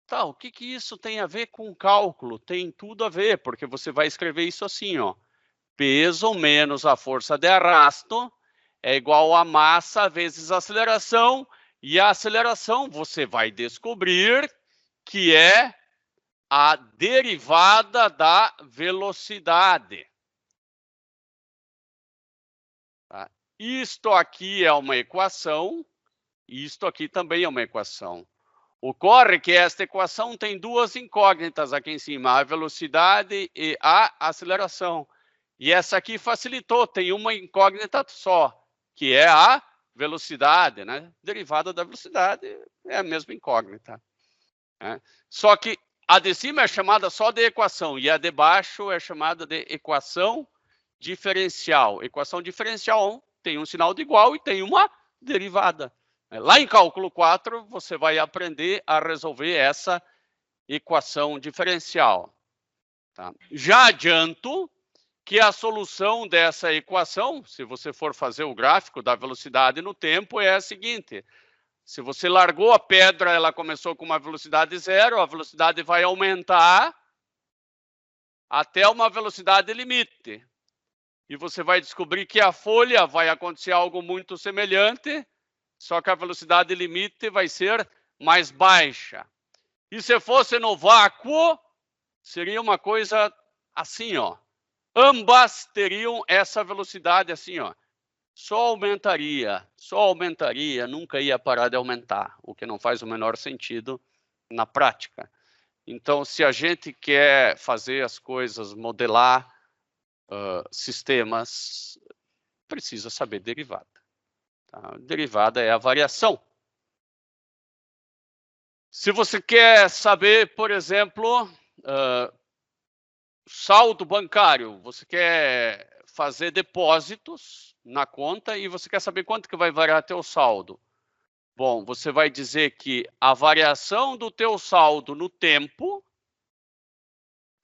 Tá, o que isso tem a ver com cálculo? Tem tudo a ver, porque você vai escrever isso assim, ó. Peso menos a força de arrasto é igual a massa vezes a aceleração, e a aceleração você vai descobrir que é a derivada da velocidade. Tá? Isto aqui é uma equação, isto aqui também é uma equação. Ocorre que esta equação tem duas incógnitas aqui em cima, a velocidade e a aceleração. E essa aqui facilitou, tem uma incógnita só, que é a velocidade, né? Derivada da velocidade é a mesma incógnita. Né? Só que a de cima é chamada só de equação e a de baixo é chamada de equação diferencial. Equação diferencial tem um sinal de igual e tem uma derivada. Lá em cálculo 4, você vai aprender a resolver essa equação diferencial. Tá? Já adianto que a solução dessa equação, se você for fazer o gráfico da velocidade no tempo, é a seguinte: se você largou a pedra, ela começou com uma velocidade zero, a velocidade vai aumentar até uma velocidade limite. E você vai descobrir que a folha vai acontecer algo muito semelhante, só que a velocidade limite vai ser mais baixa. E se fosse no vácuo, seria uma coisa assim, ó. Ambas teriam essa velocidade assim, ó. Só aumentaria, nunca ia parar de aumentar, o que não faz o menor sentido na prática. Então, se a gente quer fazer as coisas, modelar sistemas, precisa saber derivada. Tá? Derivada é a variação. Se você quer saber, por exemplo, saldo bancário, você quer fazer depósitos na conta e você quer saber quanto que vai variar teu saldo. Bom, você vai dizer que a variação do teu saldo no tempo,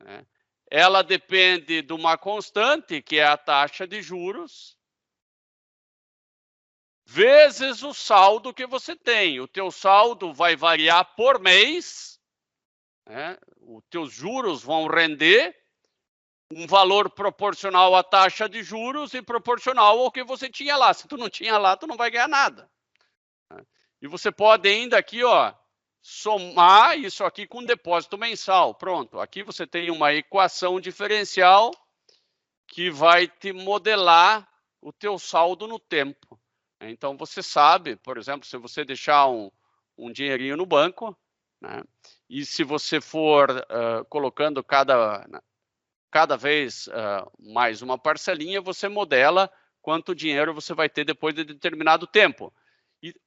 né, ela depende de uma constante, que é a taxa de juros, vezes o saldo que você tem. O teu saldo vai variar por mês, né, os teus juros vão render um valor proporcional à taxa de juros e proporcional ao que você tinha lá. Se tu não tinha lá, tu não vai ganhar nada. E você pode ainda aqui, ó, somar isso aqui com depósito mensal. Pronto, aqui você tem uma equação diferencial que vai te modelar o teu saldo no tempo. Então, você sabe, por exemplo, se você deixar um dinheirinho no banco, né, e se você for colocando cada vez mais uma parcelinha, você modela quanto dinheiro você vai ter depois de determinado tempo.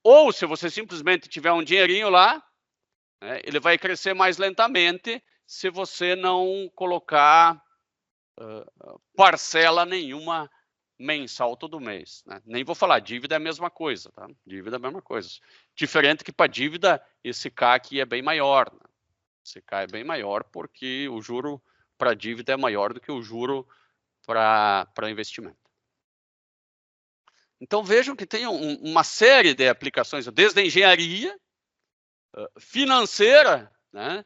Ou se você simplesmente tiver um dinheirinho lá, né, ele vai crescer mais lentamente se você não colocar parcela nenhuma mensal todo mês. Né? Nem vou falar, dívida é a mesma coisa. Tá? Dívida é a mesma coisa. Diferente que para dívida, esse CAC é bem maior. Né? Esse CAC é bem maior porque o juro para dívida é maior do que o juro para investimento. Então, vejam que tem uma série de aplicações, desde a engenharia financeira, né?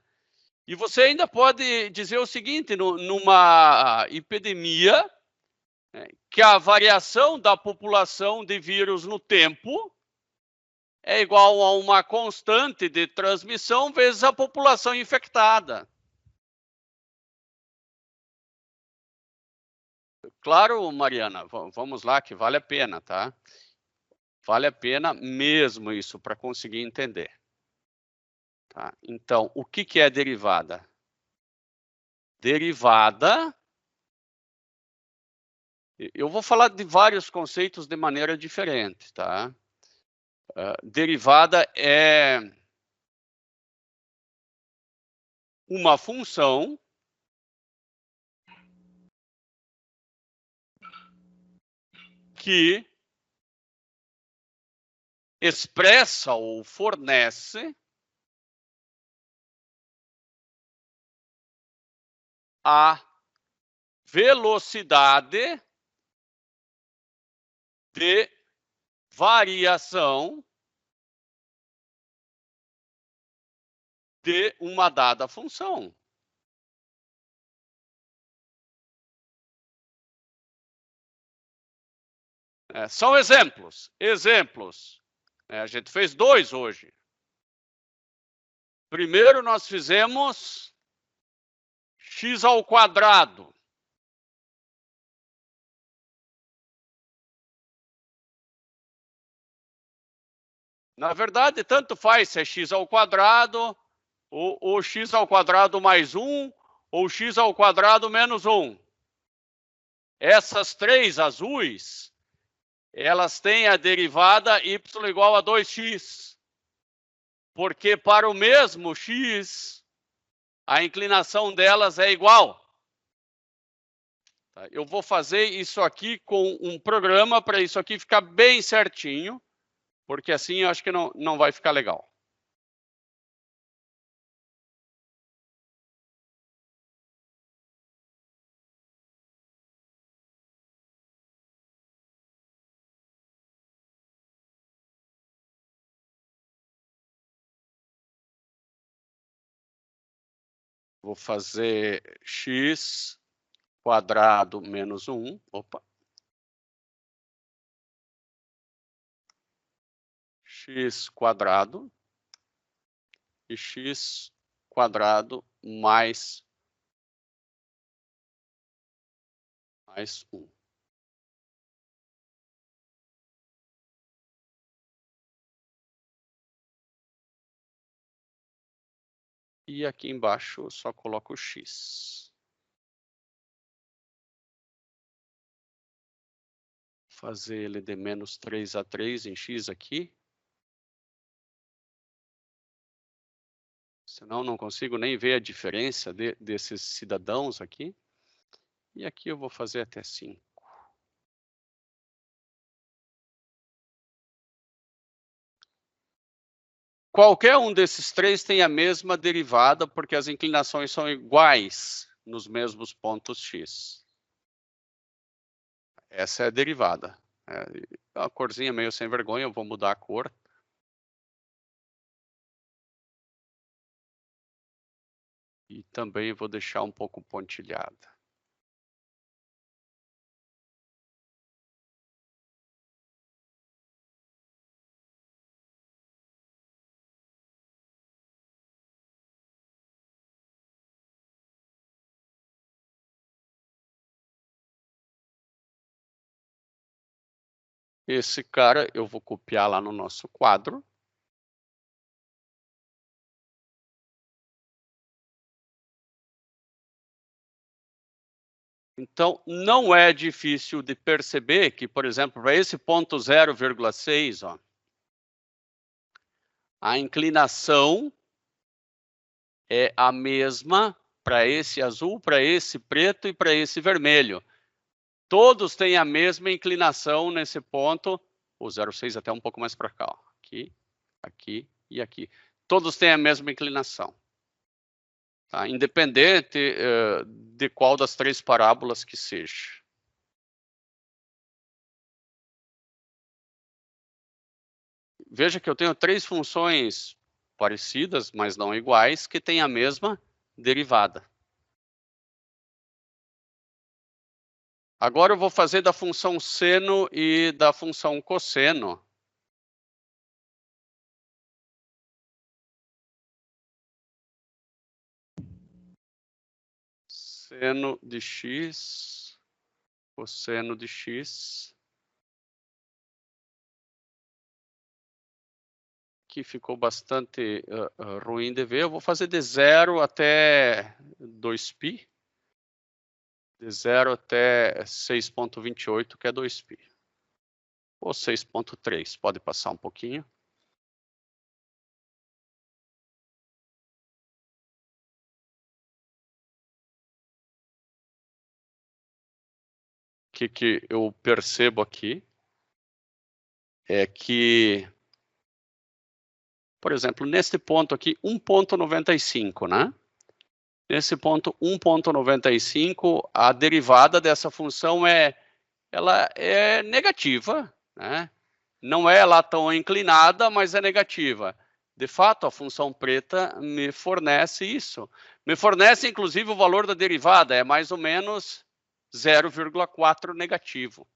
E você ainda pode dizer o seguinte, numa epidemia, né, que a variação da população de vírus no tempo é igual a uma constante de transmissão vezes a população infectada. Claro, Mariana, vamos lá, que vale a pena, tá? Vale a pena mesmo isso para conseguir entender. Tá? Então, o que é derivada? Derivada, eu vou falar de vários conceitos de maneira diferente, tá? Derivada é uma função que expressa ou fornece a velocidade de variação de uma dada função. São exemplos. A gente fez 2 hoje. Primeiro nós fizemos x ao quadrado. Na verdade, tanto faz se é x ao quadrado, ou x ao quadrado mais 1, ou x ao quadrado menos 1. Essas 3 azuis, elas têm a derivada y igual a 2x. Porque para o mesmo x, a inclinação delas é igual. Eu vou fazer isso aqui com um programa para isso aqui ficar bem certinho, porque assim eu acho que não vai ficar legal. Vou fazer x quadrado menos 1. Opa. X quadrado e x quadrado mais 1. E aqui embaixo eu só coloco x. Fazer ele de menos 3 a 3 em x aqui. Senão não consigo nem ver a diferença desses cidadãos aqui. E aqui eu vou fazer até 5. Qualquer um desses três tem a mesma derivada, porque as inclinações são iguais nos mesmos pontos x. Essa é a derivada. A corzinha meio sem vergonha, eu vou mudar a cor. E também vou deixar um pouco pontilhada. Esse cara eu vou copiar lá no nosso quadro. Então, não é difícil de perceber que, por exemplo, para esse ponto 0,6, a inclinação é a mesma para esse azul, para esse preto e para esse vermelho. Todos têm a mesma inclinação nesse ponto. O 0,6 até um pouco mais para cá. Aqui, aqui e aqui. Todos têm a mesma inclinação. Tá? Independente de qual das três parábolas que seja. Veja que eu tenho três funções parecidas, mas não iguais, que têm a mesma derivada. Agora eu vou fazer da função seno e da função cosseno. Seno de x, cosseno de x. Que ficou bastante ruim de ver. Eu vou fazer de 0 até 2π. De 0 até 6,28, que é 2π. Ou 6,3, pode passar um pouquinho. O que eu percebo aqui é que, por exemplo, neste ponto aqui, 1,95, né? Nesse ponto 1,95, a derivada dessa função ela é negativa, né? Não é lá tão inclinada, mas é negativa. De fato, a função preta me fornece isso. Me fornece, inclusive, o valor da derivada, é mais ou menos 0,4 negativo.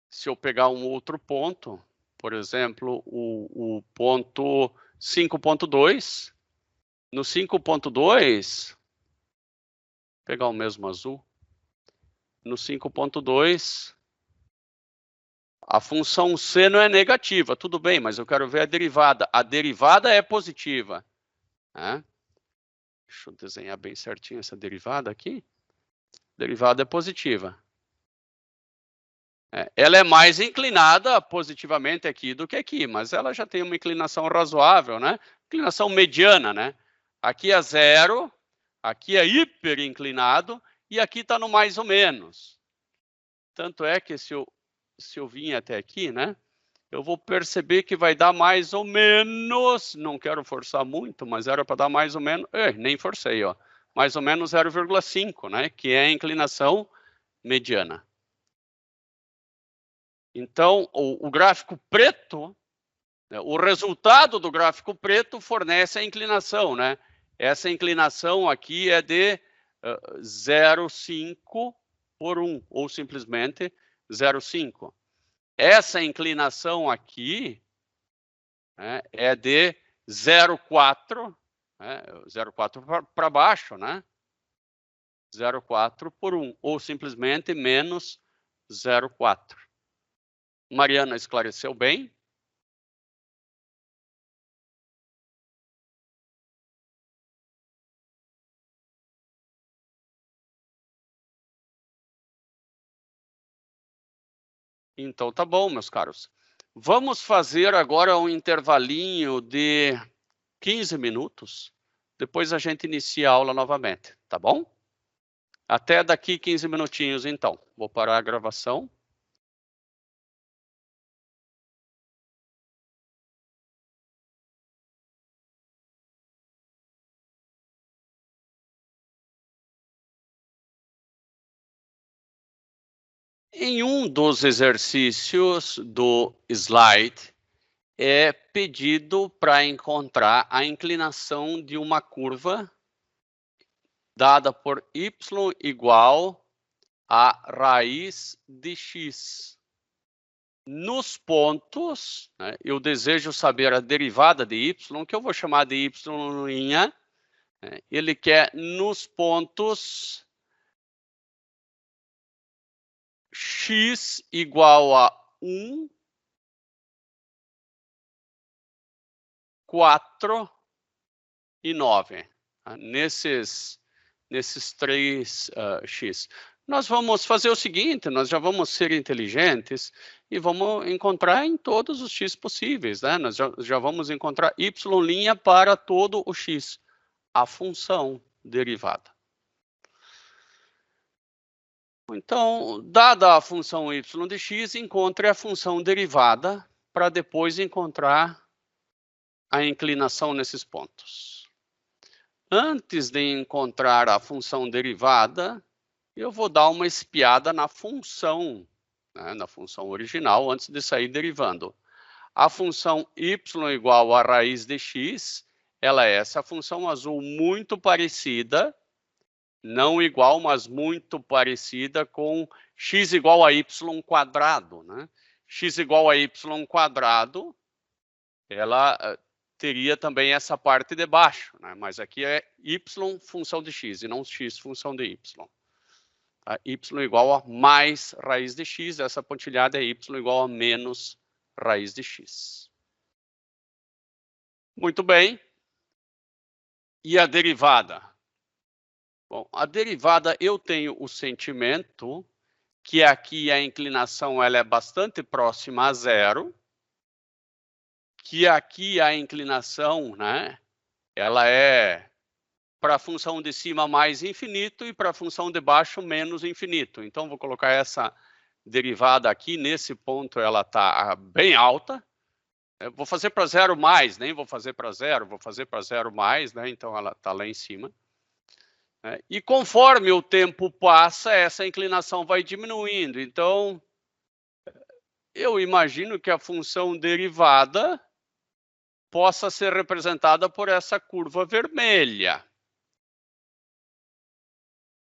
Se eu pegar um outro ponto, por exemplo, o ponto 5,2, no 5,2, pegar o mesmo azul, no 5,2, a função seno é negativa, tudo bem, mas eu quero ver a derivada. A derivada é positiva. Né? Deixa eu desenhar bem certinho essa derivada aqui. Derivada é positiva. Ela é mais inclinada positivamente aqui do que aqui, mas ela já tem uma inclinação razoável, né? Inclinação mediana, né? Aqui é 0, aqui é hiper inclinado e aqui está no mais ou menos. Tanto é que se eu vim até aqui, né? Eu vou perceber que vai dar mais ou menos, não quero forçar muito, mas era para dar mais ou menos, nem forcei, ó, mais ou menos 0,5, né? Que é a inclinação mediana. Então, o gráfico preto, né, o resultado do gráfico preto fornece a inclinação, né? Essa inclinação aqui é de 0,5 por 1, ou simplesmente 0,5. Essa inclinação aqui, né, é de 0,4, né, 0,4 para baixo, né? 0,4 por 1, ou simplesmente menos 0,4. Mariana esclareceu bem? Então tá bom, meus caros. Vamos fazer agora um intervalinho de 15 minutos. Depois a gente inicia a aula novamente, tá bom? Até daqui 15 minutinhos, então. Vou parar a gravação. Em um dos exercícios do slide, é pedido para encontrar a inclinação de uma curva dada por y igual a raiz de x. Nos pontos, né, eu desejo saber a derivada de y, que eu vou chamar de y', né, ele quer nos pontos x igual a 1, 4 e 9. Nesses 3 x. Nós vamos fazer o seguinte, nós já vamos ser inteligentes e vamos encontrar em todos os x possíveis, né? Nós já vamos encontrar y' para todo o x, a função derivada. Então, dada a função y de x, encontre a função derivada para depois encontrar a inclinação nesses pontos. Antes de encontrar a função derivada, eu vou dar uma espiada na função, né, na função original, antes de sair derivando. A função y igual a raiz de x, ela é essa função azul muito parecida, não igual, mas muito parecida com x igual a y quadrado, né? X igual a y quadrado, ela teria também essa parte de baixo, né? Mas aqui é y função de x e não x função de y. Tá? Y igual a mais raiz de x, essa pontilhada é y igual a menos raiz de x. Muito bem. E a derivada? Bom, a derivada eu tenho o sentimento que aqui a inclinação ela é bastante próxima a zero, que aqui a inclinação, né, ela é para a função de cima mais infinito e para a função de baixo menos infinito. Então, vou colocar essa derivada aqui, nesse ponto ela está bem alta. Eu vou fazer para zero mais, nem vou fazer para zero, vou fazer para zero mais, né? Então ela está lá em cima. E conforme o tempo passa, essa inclinação vai diminuindo. Então, eu imagino que a função derivada possa ser representada por essa curva vermelha.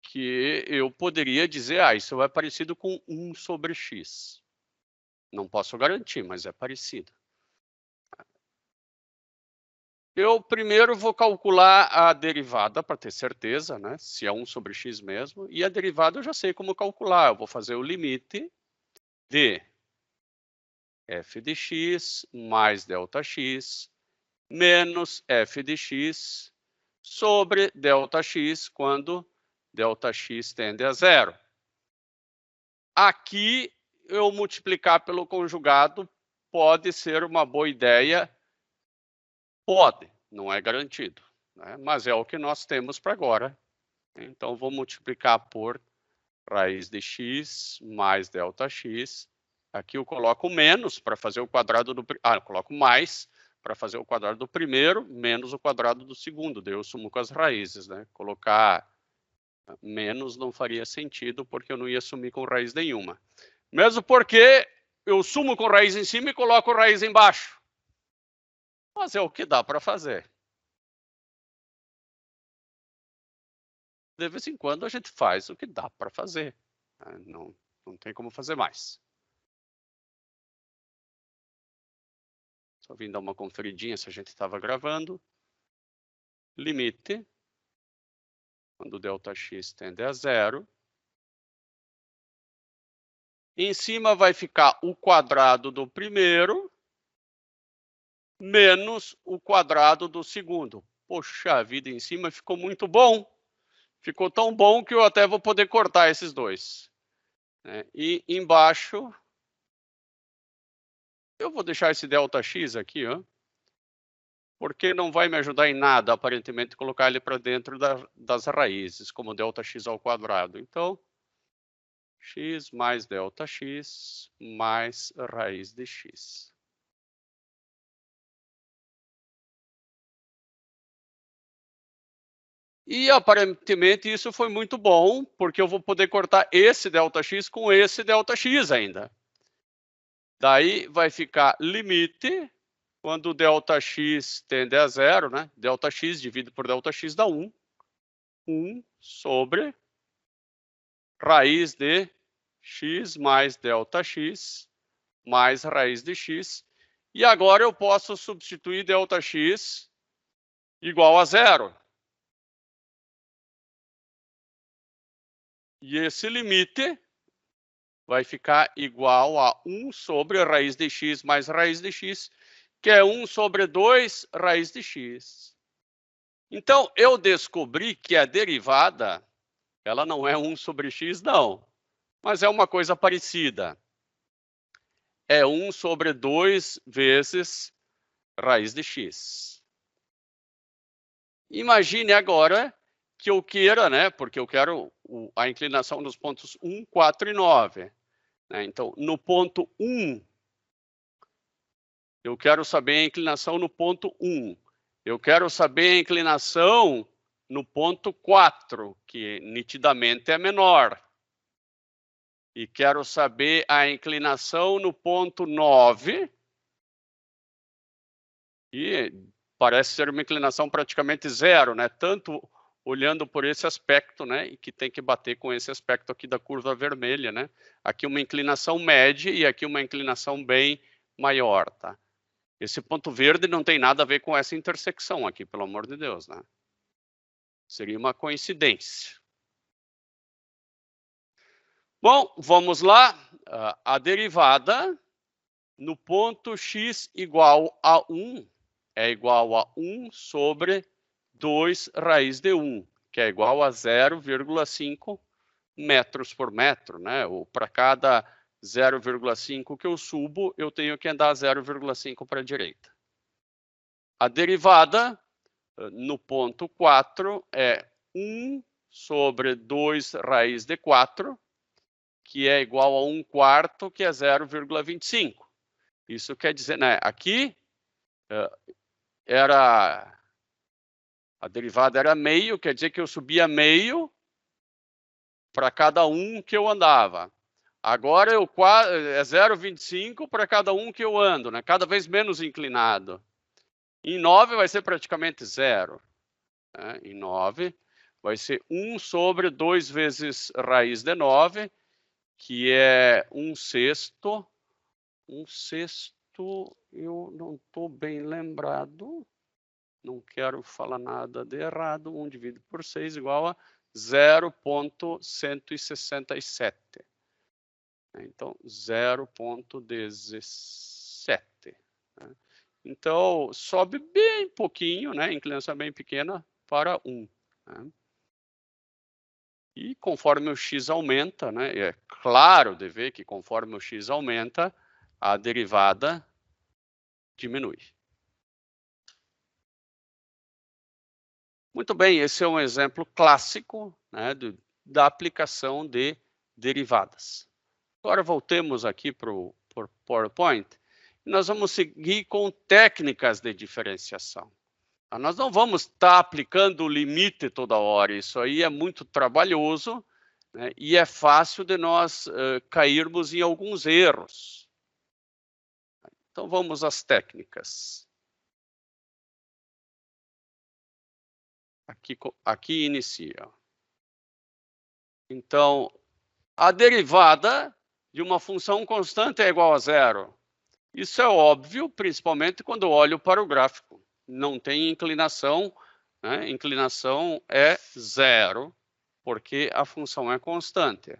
Que eu poderia dizer, isso é parecido com 1 sobre x. Não posso garantir, mas é parecido. Eu primeiro vou calcular a derivada para ter certeza, né? Se é 1 sobre x mesmo. E a derivada eu já sei como calcular. Eu vou fazer o limite de f de x mais ΔX menos f de x sobre ΔX quando ΔX tende a zero. Aqui, eu multiplicar pelo conjugado pode ser uma boa ideia. Pode, não é garantido, né? Mas é o que nós temos para agora. Então, vou multiplicar por raiz de x mais ΔX. Aqui eu coloco menos para fazer o quadrado do... eu coloco mais para fazer o quadrado do primeiro, menos o quadrado do segundo. Daí eu sumo com as raízes, né? Colocar menos não faria sentido, porque eu não ia sumir com raiz nenhuma. Mesmo porque eu sumo com raiz em cima e coloco raiz embaixo. Mas é o que dá para fazer. de vez em quando a gente faz o que dá para fazer. Né? Não tem como fazer mais. Só vim dar uma conferidinha se a gente estava gravando. Limite, quando ΔX tende a zero. Em cima vai ficar o quadrado do primeiro menos o quadrado do segundo. Poxa vida, em cima ficou muito bom. Ficou tão bom que eu até vou poder cortar esses dois. E embaixo, eu vou deixar esse ΔX aqui, ó, porque não vai me ajudar em nada, aparentemente, colocar ele para dentro das raízes, como ΔX ao quadrado. Então, x mais ΔX mais raiz de x. E aparentemente isso foi muito bom, porque eu vou poder cortar esse ΔX com esse ΔX ainda. Daí vai ficar limite, quando o ΔX tende a zero, né? ΔX dividido por ΔX dá 1. 1 sobre raiz de x mais ΔX mais raiz de x. E agora eu posso substituir ΔX igual a zero. E esse limite vai ficar igual a 1 sobre a raiz de x mais raiz de x, que é 1 sobre 2 raiz de x. Então, eu descobri que a derivada, ela não é 1 sobre x, não, mas é uma coisa parecida. É 1 sobre 2 vezes raiz de x. Imagine agora que eu queira, né, porque eu quero a inclinação dos pontos 1, 4 e 9. Né? Então, no ponto 1, eu quero saber a inclinação no ponto 1. Eu quero saber a inclinação no ponto 4, que nitidamente é menor. E quero saber a inclinação no ponto 9, e parece ser uma inclinação praticamente zero, né? Tanto olhando por esse aspecto, né? E que tem que bater com esse aspecto aqui da curva vermelha, né? Aqui uma inclinação média e aqui uma inclinação bem maior, tá? Esse ponto verde não tem nada a ver com essa intersecção aqui, pelo amor de Deus, né? Seria uma coincidência. Bom, vamos lá. A derivada no ponto x igual a 1 é igual a 1 sobre 2 raiz de 1, que é igual a 0,5 metros por metro, né? Ou para cada 0,5 que eu subo, eu tenho que andar 0,5 para a direita. A derivada no ponto 4 é 1 sobre 2 raiz de 4, que é igual a 1 quarto, que é 0,25. Isso quer dizer, né, aqui a derivada era meio, quer dizer que eu subia meio para cada um que eu andava. Agora é 0,25 para cada um que eu ando, né? Cada vez menos inclinado. Em 9 vai ser praticamente zero. Né? Em 9 vai ser 1 sobre 2 vezes raiz de 9, que é 1/6. 1/6, eu não estou bem lembrado. Não quero falar nada de errado. 1 dividido por 6 igual a 0,167. Então, 0,17. Né? Então, sobe bem pouquinho, né? Inclinação bem pequena para 1. Né? E conforme o x aumenta, né? É claro de ver que conforme o x aumenta, a derivada diminui. Muito bem, esse é um exemplo clássico, né, da aplicação de derivadas. Agora voltemos aqui para o PowerPoint. Nós vamos seguir com técnicas de diferenciação. Nós não vamos estar aplicando o limite toda hora, isso aí é muito trabalhoso, né, e é fácil de nós cairmos em alguns erros. Então vamos às técnicas. Aqui inicia. Então, a derivada de uma função constante é igual a zero. Isso é óbvio, principalmente quando eu olho para o gráfico. Não tem inclinação, né? Inclinação é zero, porque a função é constante.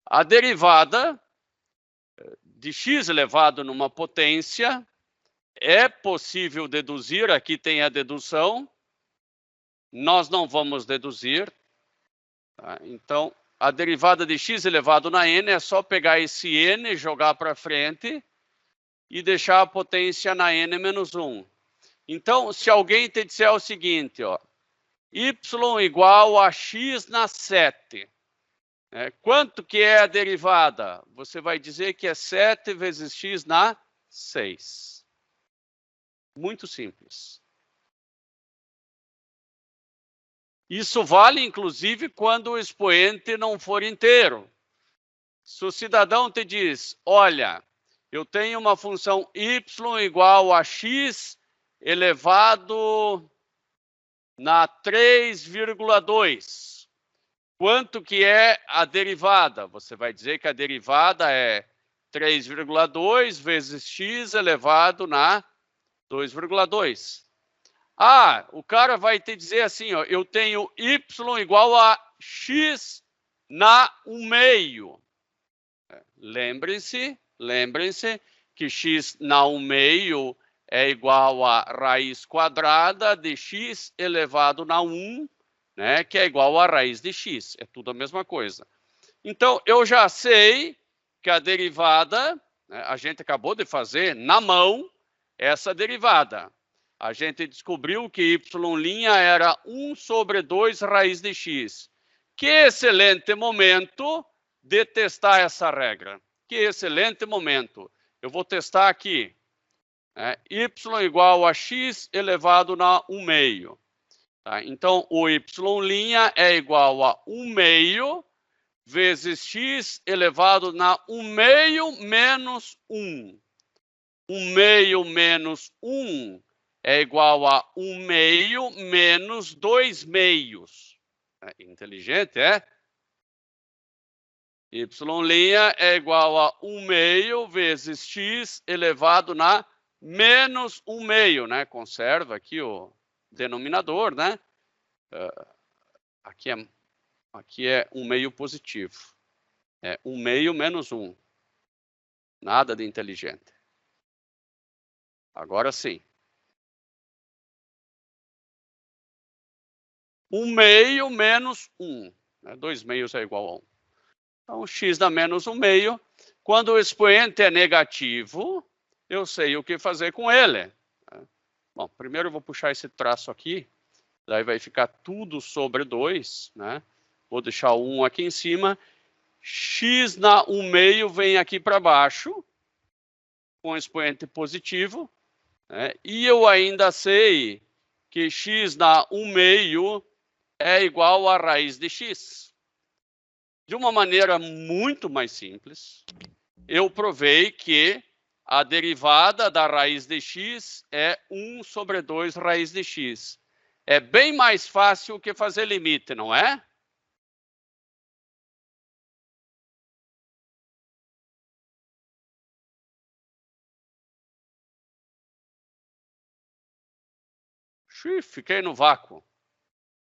A derivada de x elevado numa potência é possível deduzir, aqui tem a dedução, nós não vamos deduzir. Tá? Então, a derivada de x elevado na n é só pegar esse n, jogar para frente e deixar a potência na n menos 1. Então, se alguém te disser o seguinte, ó, y igual a x na 7, quanto que é a derivada? Você vai dizer que é 7 vezes x na 6. Muito simples. Isso vale, inclusive, quando o expoente não for inteiro. Se o cidadão te diz, olha, eu tenho uma função y igual a x elevado na 3,2. Quanto que é a derivada? Você vai dizer que a derivada é 3,2 vezes x elevado na 2,2. Ah, o cara vai te dizer assim, ó, eu tenho y igual a x na 1/2. Lembrem-se que x na 1/2 é igual a raiz quadrada de x elevado na 1, né, que é igual a raiz de x. É tudo a mesma coisa. Então, eu já sei que a derivada, né, a gente acabou de fazer na mão essa derivada. A gente descobriu que y' era 1 sobre 2 raiz de x. Que excelente momento de testar essa regra. Que excelente momento. Eu vou testar aqui. Y igual a x elevado na 1/2. Tá? Então, o y' é igual a 1/2 vezes x elevado na 1/2 menos 1. 1/2 menos 1 é igual a 1/2 menos 2/2. Inteligente, é? Y' é igual a 1/2 vezes x elevado na menos 1/2, né? Conserva aqui o denominador, né? Aqui é 1/2 positivo. É 1/2 menos 1. Nada de inteligente. Agora sim. 1/2 menos 1. 2/2 é igual a 1. Então, x dá menos 1/2. Quando o expoente é negativo, eu sei o que fazer com ele. Bom, primeiro eu vou puxar esse traço aqui. Daí vai ficar tudo sobre 2, né? Vou deixar o 1 aqui em cima. X na 1/2 vem aqui para baixo, com expoente positivo. Né? E eu ainda sei que x na 1/2 é igual a raiz de x. De uma maneira muito mais simples, eu provei que a derivada da raiz de x é 1 sobre 2 raiz de x. É bem mais fácil que fazer limite, não é? Fiquei no vácuo.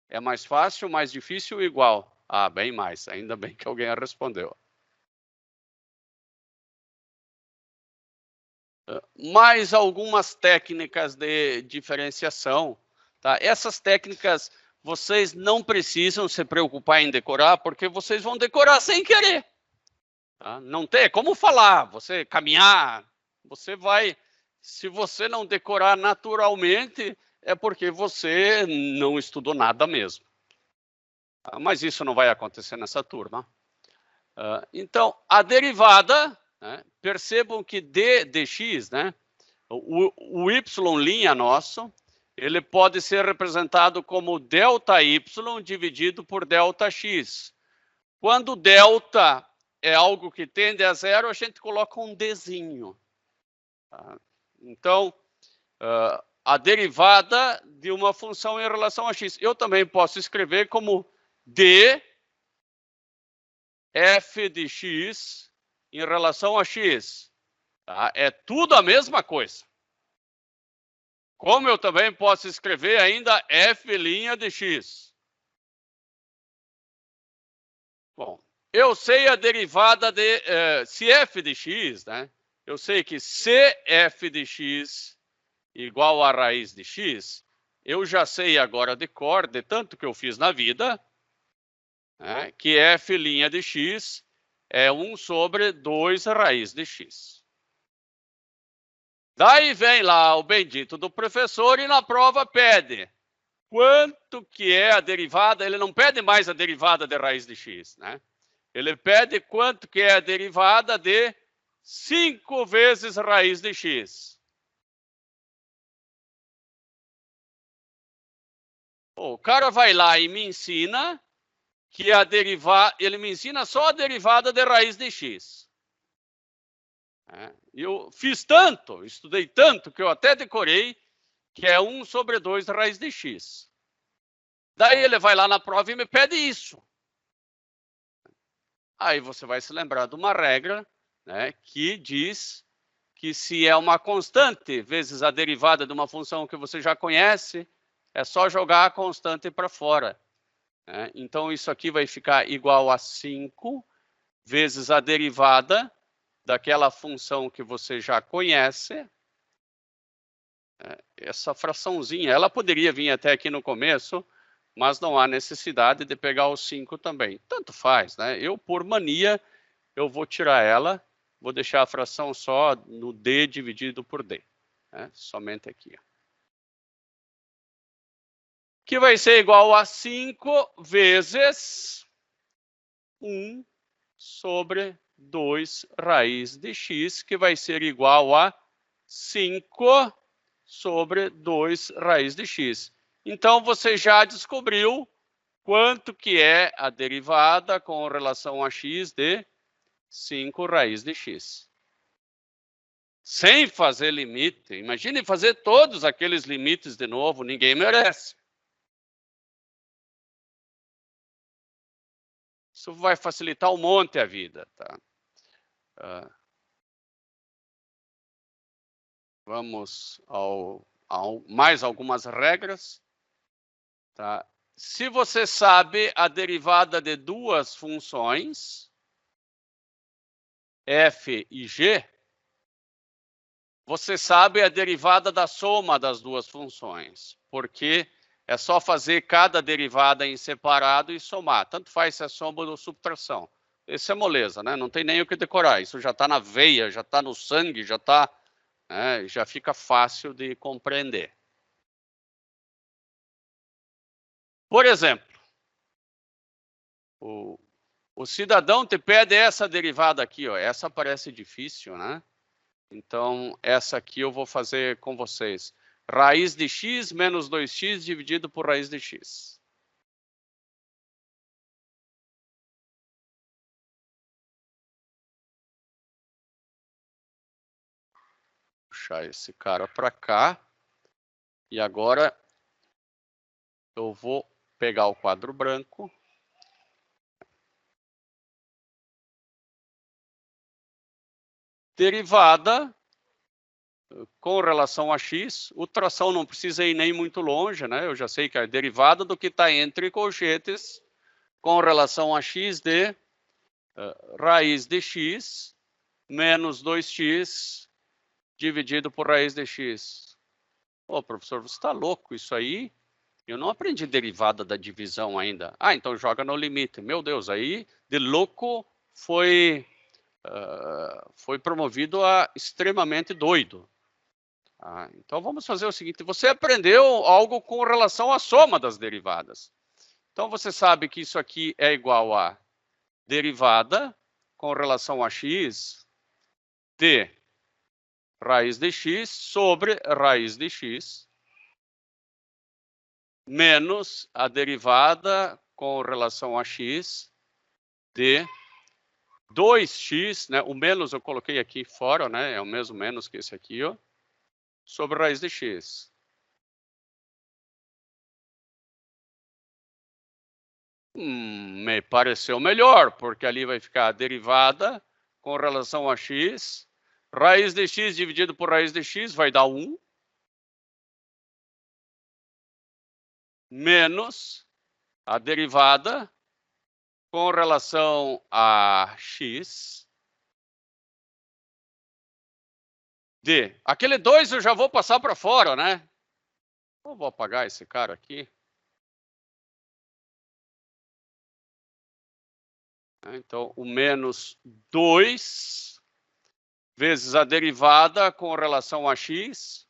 É mais fácil, mais difícil, igual? Ah, bem mais. Ainda bem que alguém respondeu. Mais algumas técnicas de diferenciação. Tá? Essas técnicas vocês não precisam se preocupar em decorar, porque vocês vão decorar sem querer. Tá? Não tem como falar, você caminhar, você vai... Se você não decorar naturalmente, é porque você não estudou nada mesmo. Mas isso não vai acontecer nessa turma. Então, a derivada, né, percebam que d dx, né, o y' nosso, ele pode ser representado como ΔY dividido por ΔX. Quando delta é algo que tende a zero, a gente coloca um dzinho. Tá? Então, a derivada de uma função em relação a x. Eu também posso escrever como d f de x em relação a x. Tá? É tudo a mesma coisa. Como eu também posso escrever ainda f' de x. Bom, eu sei a derivada de se f de x, né? Eu sei que se f de x igual a raiz de x, eu já sei agora de cor, de tanto que eu fiz na vida, né, que f' de x é 1 sobre 2 raiz de x. Daí vem lá o bendito do professor e na prova pede quanto que é a derivada. Ele não pede mais a derivada de raiz de x, né? Ele pede quanto que é a derivada de 5 vezes raiz de x. O cara vai lá e me ensina que a derivada, ele me ensina só a derivada de raiz de x. Eu fiz tanto, estudei tanto, que eu até decorei que é 1 sobre 2 raiz de x. Daí ele vai lá na prova e me pede isso. Aí você vai se lembrar de uma regra, né, que diz que se é uma constante vezes a derivada de uma função que você já conhece, é só jogar a constante para fora. Né? Então, isso aqui vai ficar igual a 5 vezes a derivada daquela função que você já conhece. Essa fraçãozinha, ela poderia vir até aqui no começo, mas não há necessidade de pegar o 5 também. Tanto faz, né? Eu, por mania, eu vou tirar ela, vou deixar a fração só no d dividido por d. Né? Somente aqui. Ó. Que vai ser igual a 5 vezes 1 sobre 2 raiz de x, que vai ser igual a 5 sobre 2 raiz de x. Então, você já descobriu quanto que é a derivada com relação a x de 5 raiz de x. Sem fazer limite. Imagine fazer todos aqueles limites de novo, ninguém merece. Isso vai facilitar um monte a vida, tá? Vamos ao mais algumas regras. Tá? Se você sabe a derivada de duas funções, f e g, você sabe a derivada da soma das duas funções, porque é só fazer cada derivada em separado e somar. Tanto faz se é soma ou subtração. Isso é moleza, né? Não tem nem o que decorar. Isso já está na veia, já está no sangue, já está, né? Já fica fácil de compreender. Por exemplo, o cidadão te pede essa derivada aqui, ó. Essa parece difícil, né? Então, essa aqui eu vou fazer com vocês. Raiz de x menos 2x dividido por raiz de x. Vou puxar esse cara para cá. E agora eu vou pegar o quadro branco. Derivada com relação a x. O tração não precisa ir nem muito longe, né? Eu já sei que é a derivada do que está entre colchetes com relação a x de raiz de x menos 2x dividido por raiz de x. Ô, professor, você está louco? Isso aí, eu não aprendi derivada da divisão ainda. Ah, então joga no limite. Meu Deus, aí de louco foi promovido a extremamente doido. Então vamos fazer o seguinte, você aprendeu algo com relação à soma das derivadas. Então você sabe que isso aqui é igual a derivada com relação a x de raiz de x sobre raiz de x menos a derivada com relação a x de 2x, né? O menos eu coloquei aqui fora, né? É o mesmo menos que esse aqui, ó, sobre raiz de x. Me pareceu melhor, porque ali vai ficar a derivada com relação a x. Raiz de x dividido por raiz de x vai dar 1. Menos a derivada com relação a x de... Aquele 2 eu já vou passar para fora, né? Eu vou apagar esse cara aqui. Então, o menos 2 vezes a derivada com relação a x.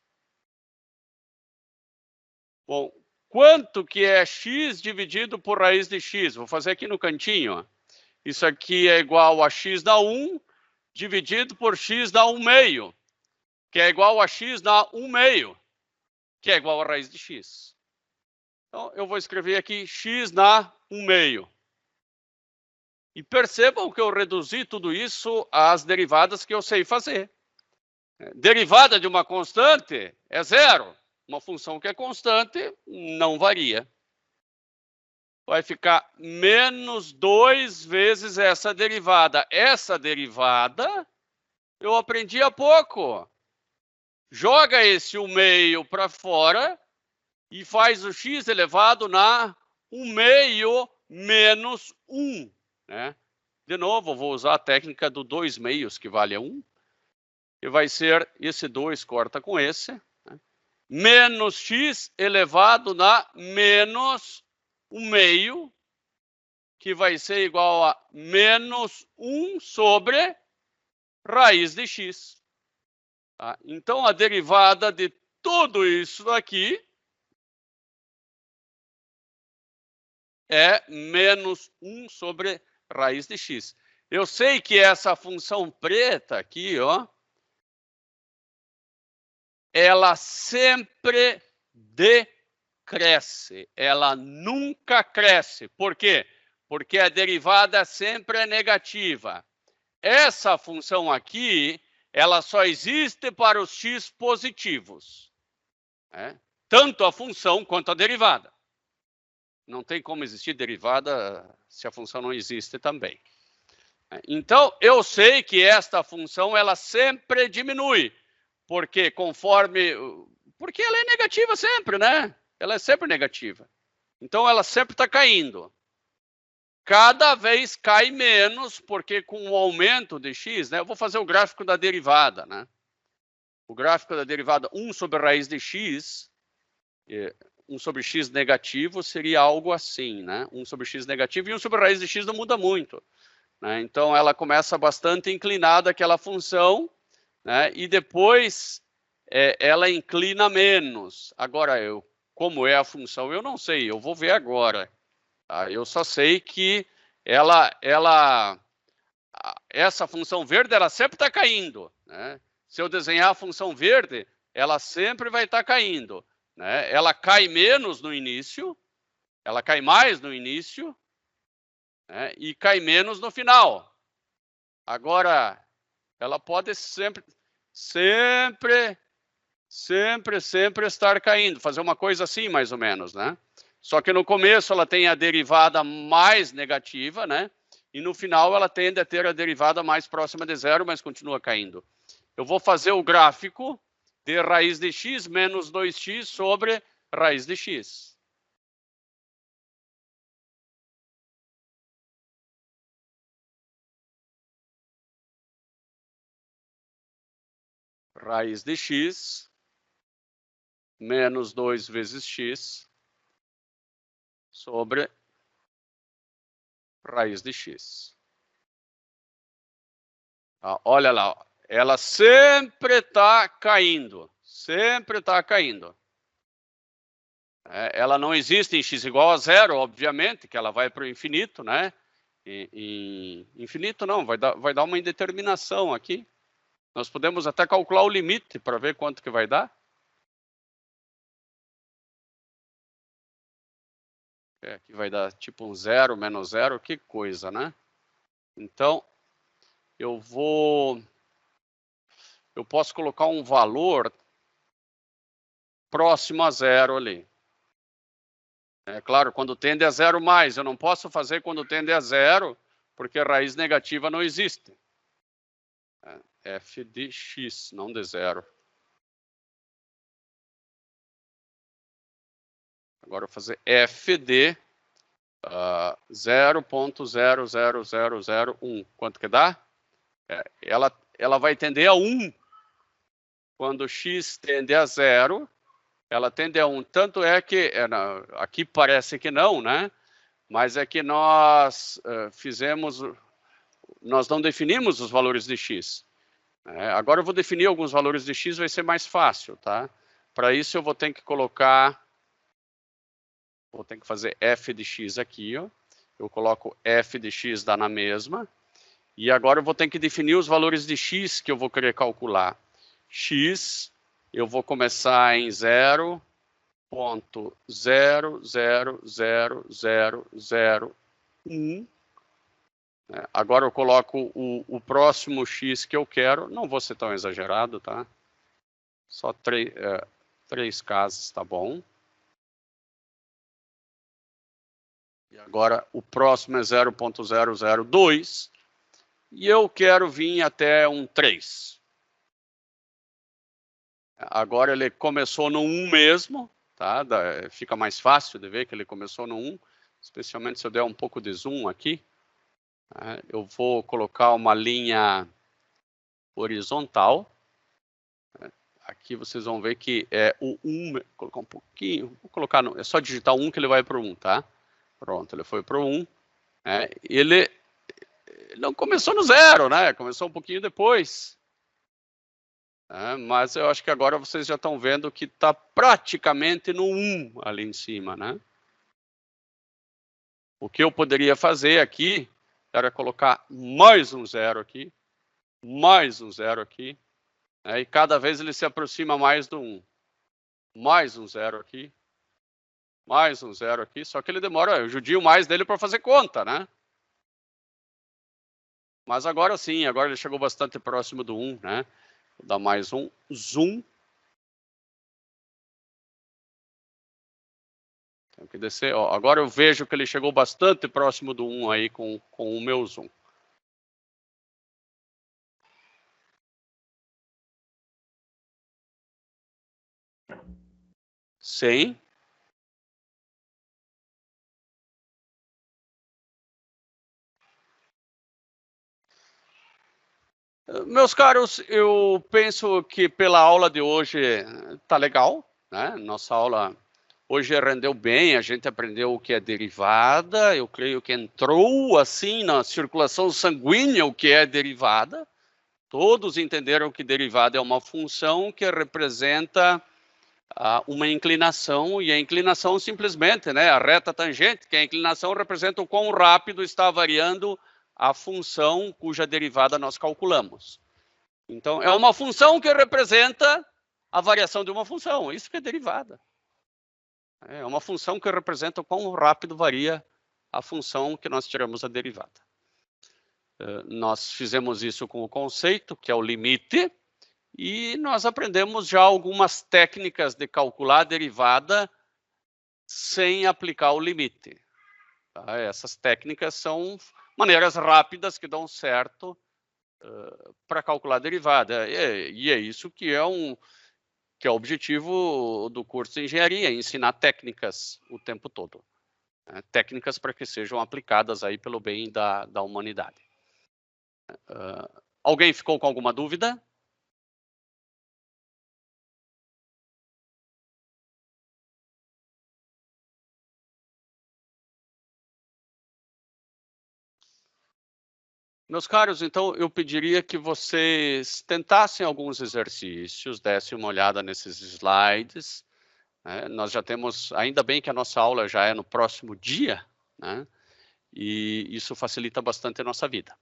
Bom, quanto que é x dividido por raiz de x? Vou fazer aqui no cantinho. Ó. Isso aqui é igual a x dá 1 dividido por x dá 1 meio, que é igual a x dá 1 meio, que é igual a raiz de x. Então, eu vou escrever aqui x dá 1 meio. E percebam que eu reduzi tudo isso às derivadas que eu sei fazer. Derivada de uma constante é zero. Uma função que é constante não varia. Vai ficar menos 2 vezes essa derivada. Essa derivada eu aprendi há pouco. Joga esse 1 meio para fora e faz o x elevado na 1 meio menos 1. Né? De novo, vou usar a técnica do 2 meios, que vale a 1. E vai ser, esse 2 corta com esse. Né? Menos x elevado na menos 1 meio, que vai ser igual a menos 1 sobre raiz de x. Tá? Então, a derivada de tudo isso daqui é menos 1 sobre raiz de x. Eu sei que essa função preta aqui, ó, ela sempre decresce, ela nunca cresce. Por quê? Porque a derivada sempre é negativa. Essa função aqui, ela só existe para os x positivos. Né? Tanto a função quanto a derivada. Não tem como existir derivada se a função não existe também. Então, eu sei que esta função, ela sempre diminui. Porque porque ela é negativa sempre, né? Ela é sempre negativa. Então, ela sempre está caindo. Cada vez cai menos, porque com o aumento de x, né? Eu vou fazer o gráfico da derivada, né? O gráfico da derivada 1 sobre a raiz de x, 1 sobre x negativo seria algo assim, né? 1 sobre x negativo e 1 sobre a raiz de x não muda muito. Né? Então, ela começa bastante inclinada, aquela função, né? E depois ela inclina menos. Agora, como é a função, eu não sei, eu vou ver agora. Tá? Eu só sei que essa função verde, ela sempre está caindo. Né? Se eu desenhar a função verde, ela sempre vai estar caindo. Né? Ela cai menos no início, ela cai mais no início, né? E cai menos no final. Agora, ela pode sempre estar caindo, fazer uma coisa assim, mais ou menos, né? Só que no começo ela tem a derivada mais negativa, né? E no final ela tende a ter a derivada mais próxima de zero, mas continua caindo. Eu vou fazer o gráfico de raiz de x menos 2x sobre raiz de x. Raiz de x menos 2 vezes x sobre raiz de x. Olha lá, ela sempre está caindo, sempre está caindo. Ela não existe em x igual a zero, obviamente, que ela vai para o infinito, né? Infinito não, vai dar uma indeterminação aqui. Nós podemos até calcular o limite para ver quanto que vai dar. Aqui vai dar tipo um zero, menos zero, que coisa, né? Então, eu posso colocar um valor próximo a zero ali. É claro, quando tende a zero mais, eu não posso fazer quando tende a zero, porque a raiz negativa não existe. F de x, não de zero. Agora eu vou fazer f de 0,00001. Quanto que dá? Ela vai tender a 1. Quando x tende a 0, ela tende a 1. Tanto é que, aqui parece que não, né? Mas é que nós nós não definimos os valores de x. Agora eu vou definir alguns valores de x, vai ser mais fácil, tá? Para isso eu vou ter que colocar, vou ter que fazer f de x aqui, ó. Eu coloco f de x dá na mesma. E agora eu vou ter que definir os valores de x que eu vou querer calcular. X, eu vou começar em 0,00001. Agora eu coloco o próximo x que eu quero. Não vou ser tão exagerado, tá? Só 3 casas, tá bom. E agora o próximo é 0,002. E eu quero vir até um 3. Agora ele começou no 1 mesmo, tá? Fica mais fácil de ver que ele começou no 1, especialmente se eu der um pouco de zoom aqui. Eu vou colocar uma linha horizontal. Aqui vocês vão ver que é o 1, vou colocar um pouquinho, vou colocar, é só digitar 1 que ele vai para o 1, tá? Pronto, ele foi para o 1. Ele não começou no 0, né? Começou um pouquinho depois. Mas eu acho que agora vocês já estão vendo que está praticamente no 1 ali em cima, né? O que eu poderia fazer aqui era colocar mais um 0 aqui, mais um 0 aqui, e cada vez ele se aproxima mais do 1. Mais um 0 aqui, mais um 0 aqui, só que ele demora, eu judio mais dele para fazer conta, né? Mas agora sim, agora ele chegou bastante próximo do 1, né? Vou dar mais um zoom. Tenho que descer. Ó, agora eu vejo que ele chegou bastante próximo do 1 aí com o meu zoom. Sim. Meus caros, eu penso que pela aula de hoje tá legal, né? Nossa aula hoje rendeu bem, a gente aprendeu o que é derivada, eu creio que entrou assim na circulação sanguínea o que é derivada. Todos entenderam que derivada é uma função que representa uma inclinação, e a inclinação simplesmente, né, a reta tangente, que a inclinação representa o quão rápido está variando a função cuja derivada nós calculamos. Então, é uma função que representa a variação de uma função, isso que é derivada. É uma função que representa o quão rápido varia a função que nós tiramos a derivada. Nós fizemos isso com o conceito, que é o limite, e nós aprendemos já algumas técnicas de calcular a derivada sem aplicar o limite. Tá? Essas técnicas são maneiras rápidas que dão certo para calcular a derivada. E é isso que é o objetivo do curso de engenharia, ensinar técnicas o tempo todo. Técnicas para que sejam aplicadas aí pelo bem da humanidade. Alguém ficou com alguma dúvida? Meus caros, então eu pediria que vocês tentassem alguns exercícios, dessem uma olhada nesses slides. Nós já temos, ainda bem que a nossa aula já é no próximo dia, né? E isso facilita bastante a nossa vida.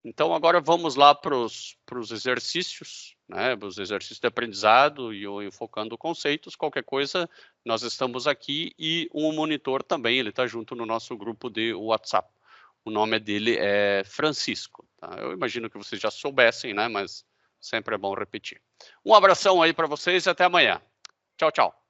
Então agora vamos lá para os exercícios, né? Os exercícios de aprendizado e eu enfocando conceitos. Qualquer coisa, nós estamos aqui e um monitor também, ele está junto no nosso grupo de WhatsApp. O nome dele é Francisco. Tá? Eu imagino que vocês já soubessem, né? Mas sempre é bom repetir. Um abração aí para vocês e até amanhã. Tchau, tchau.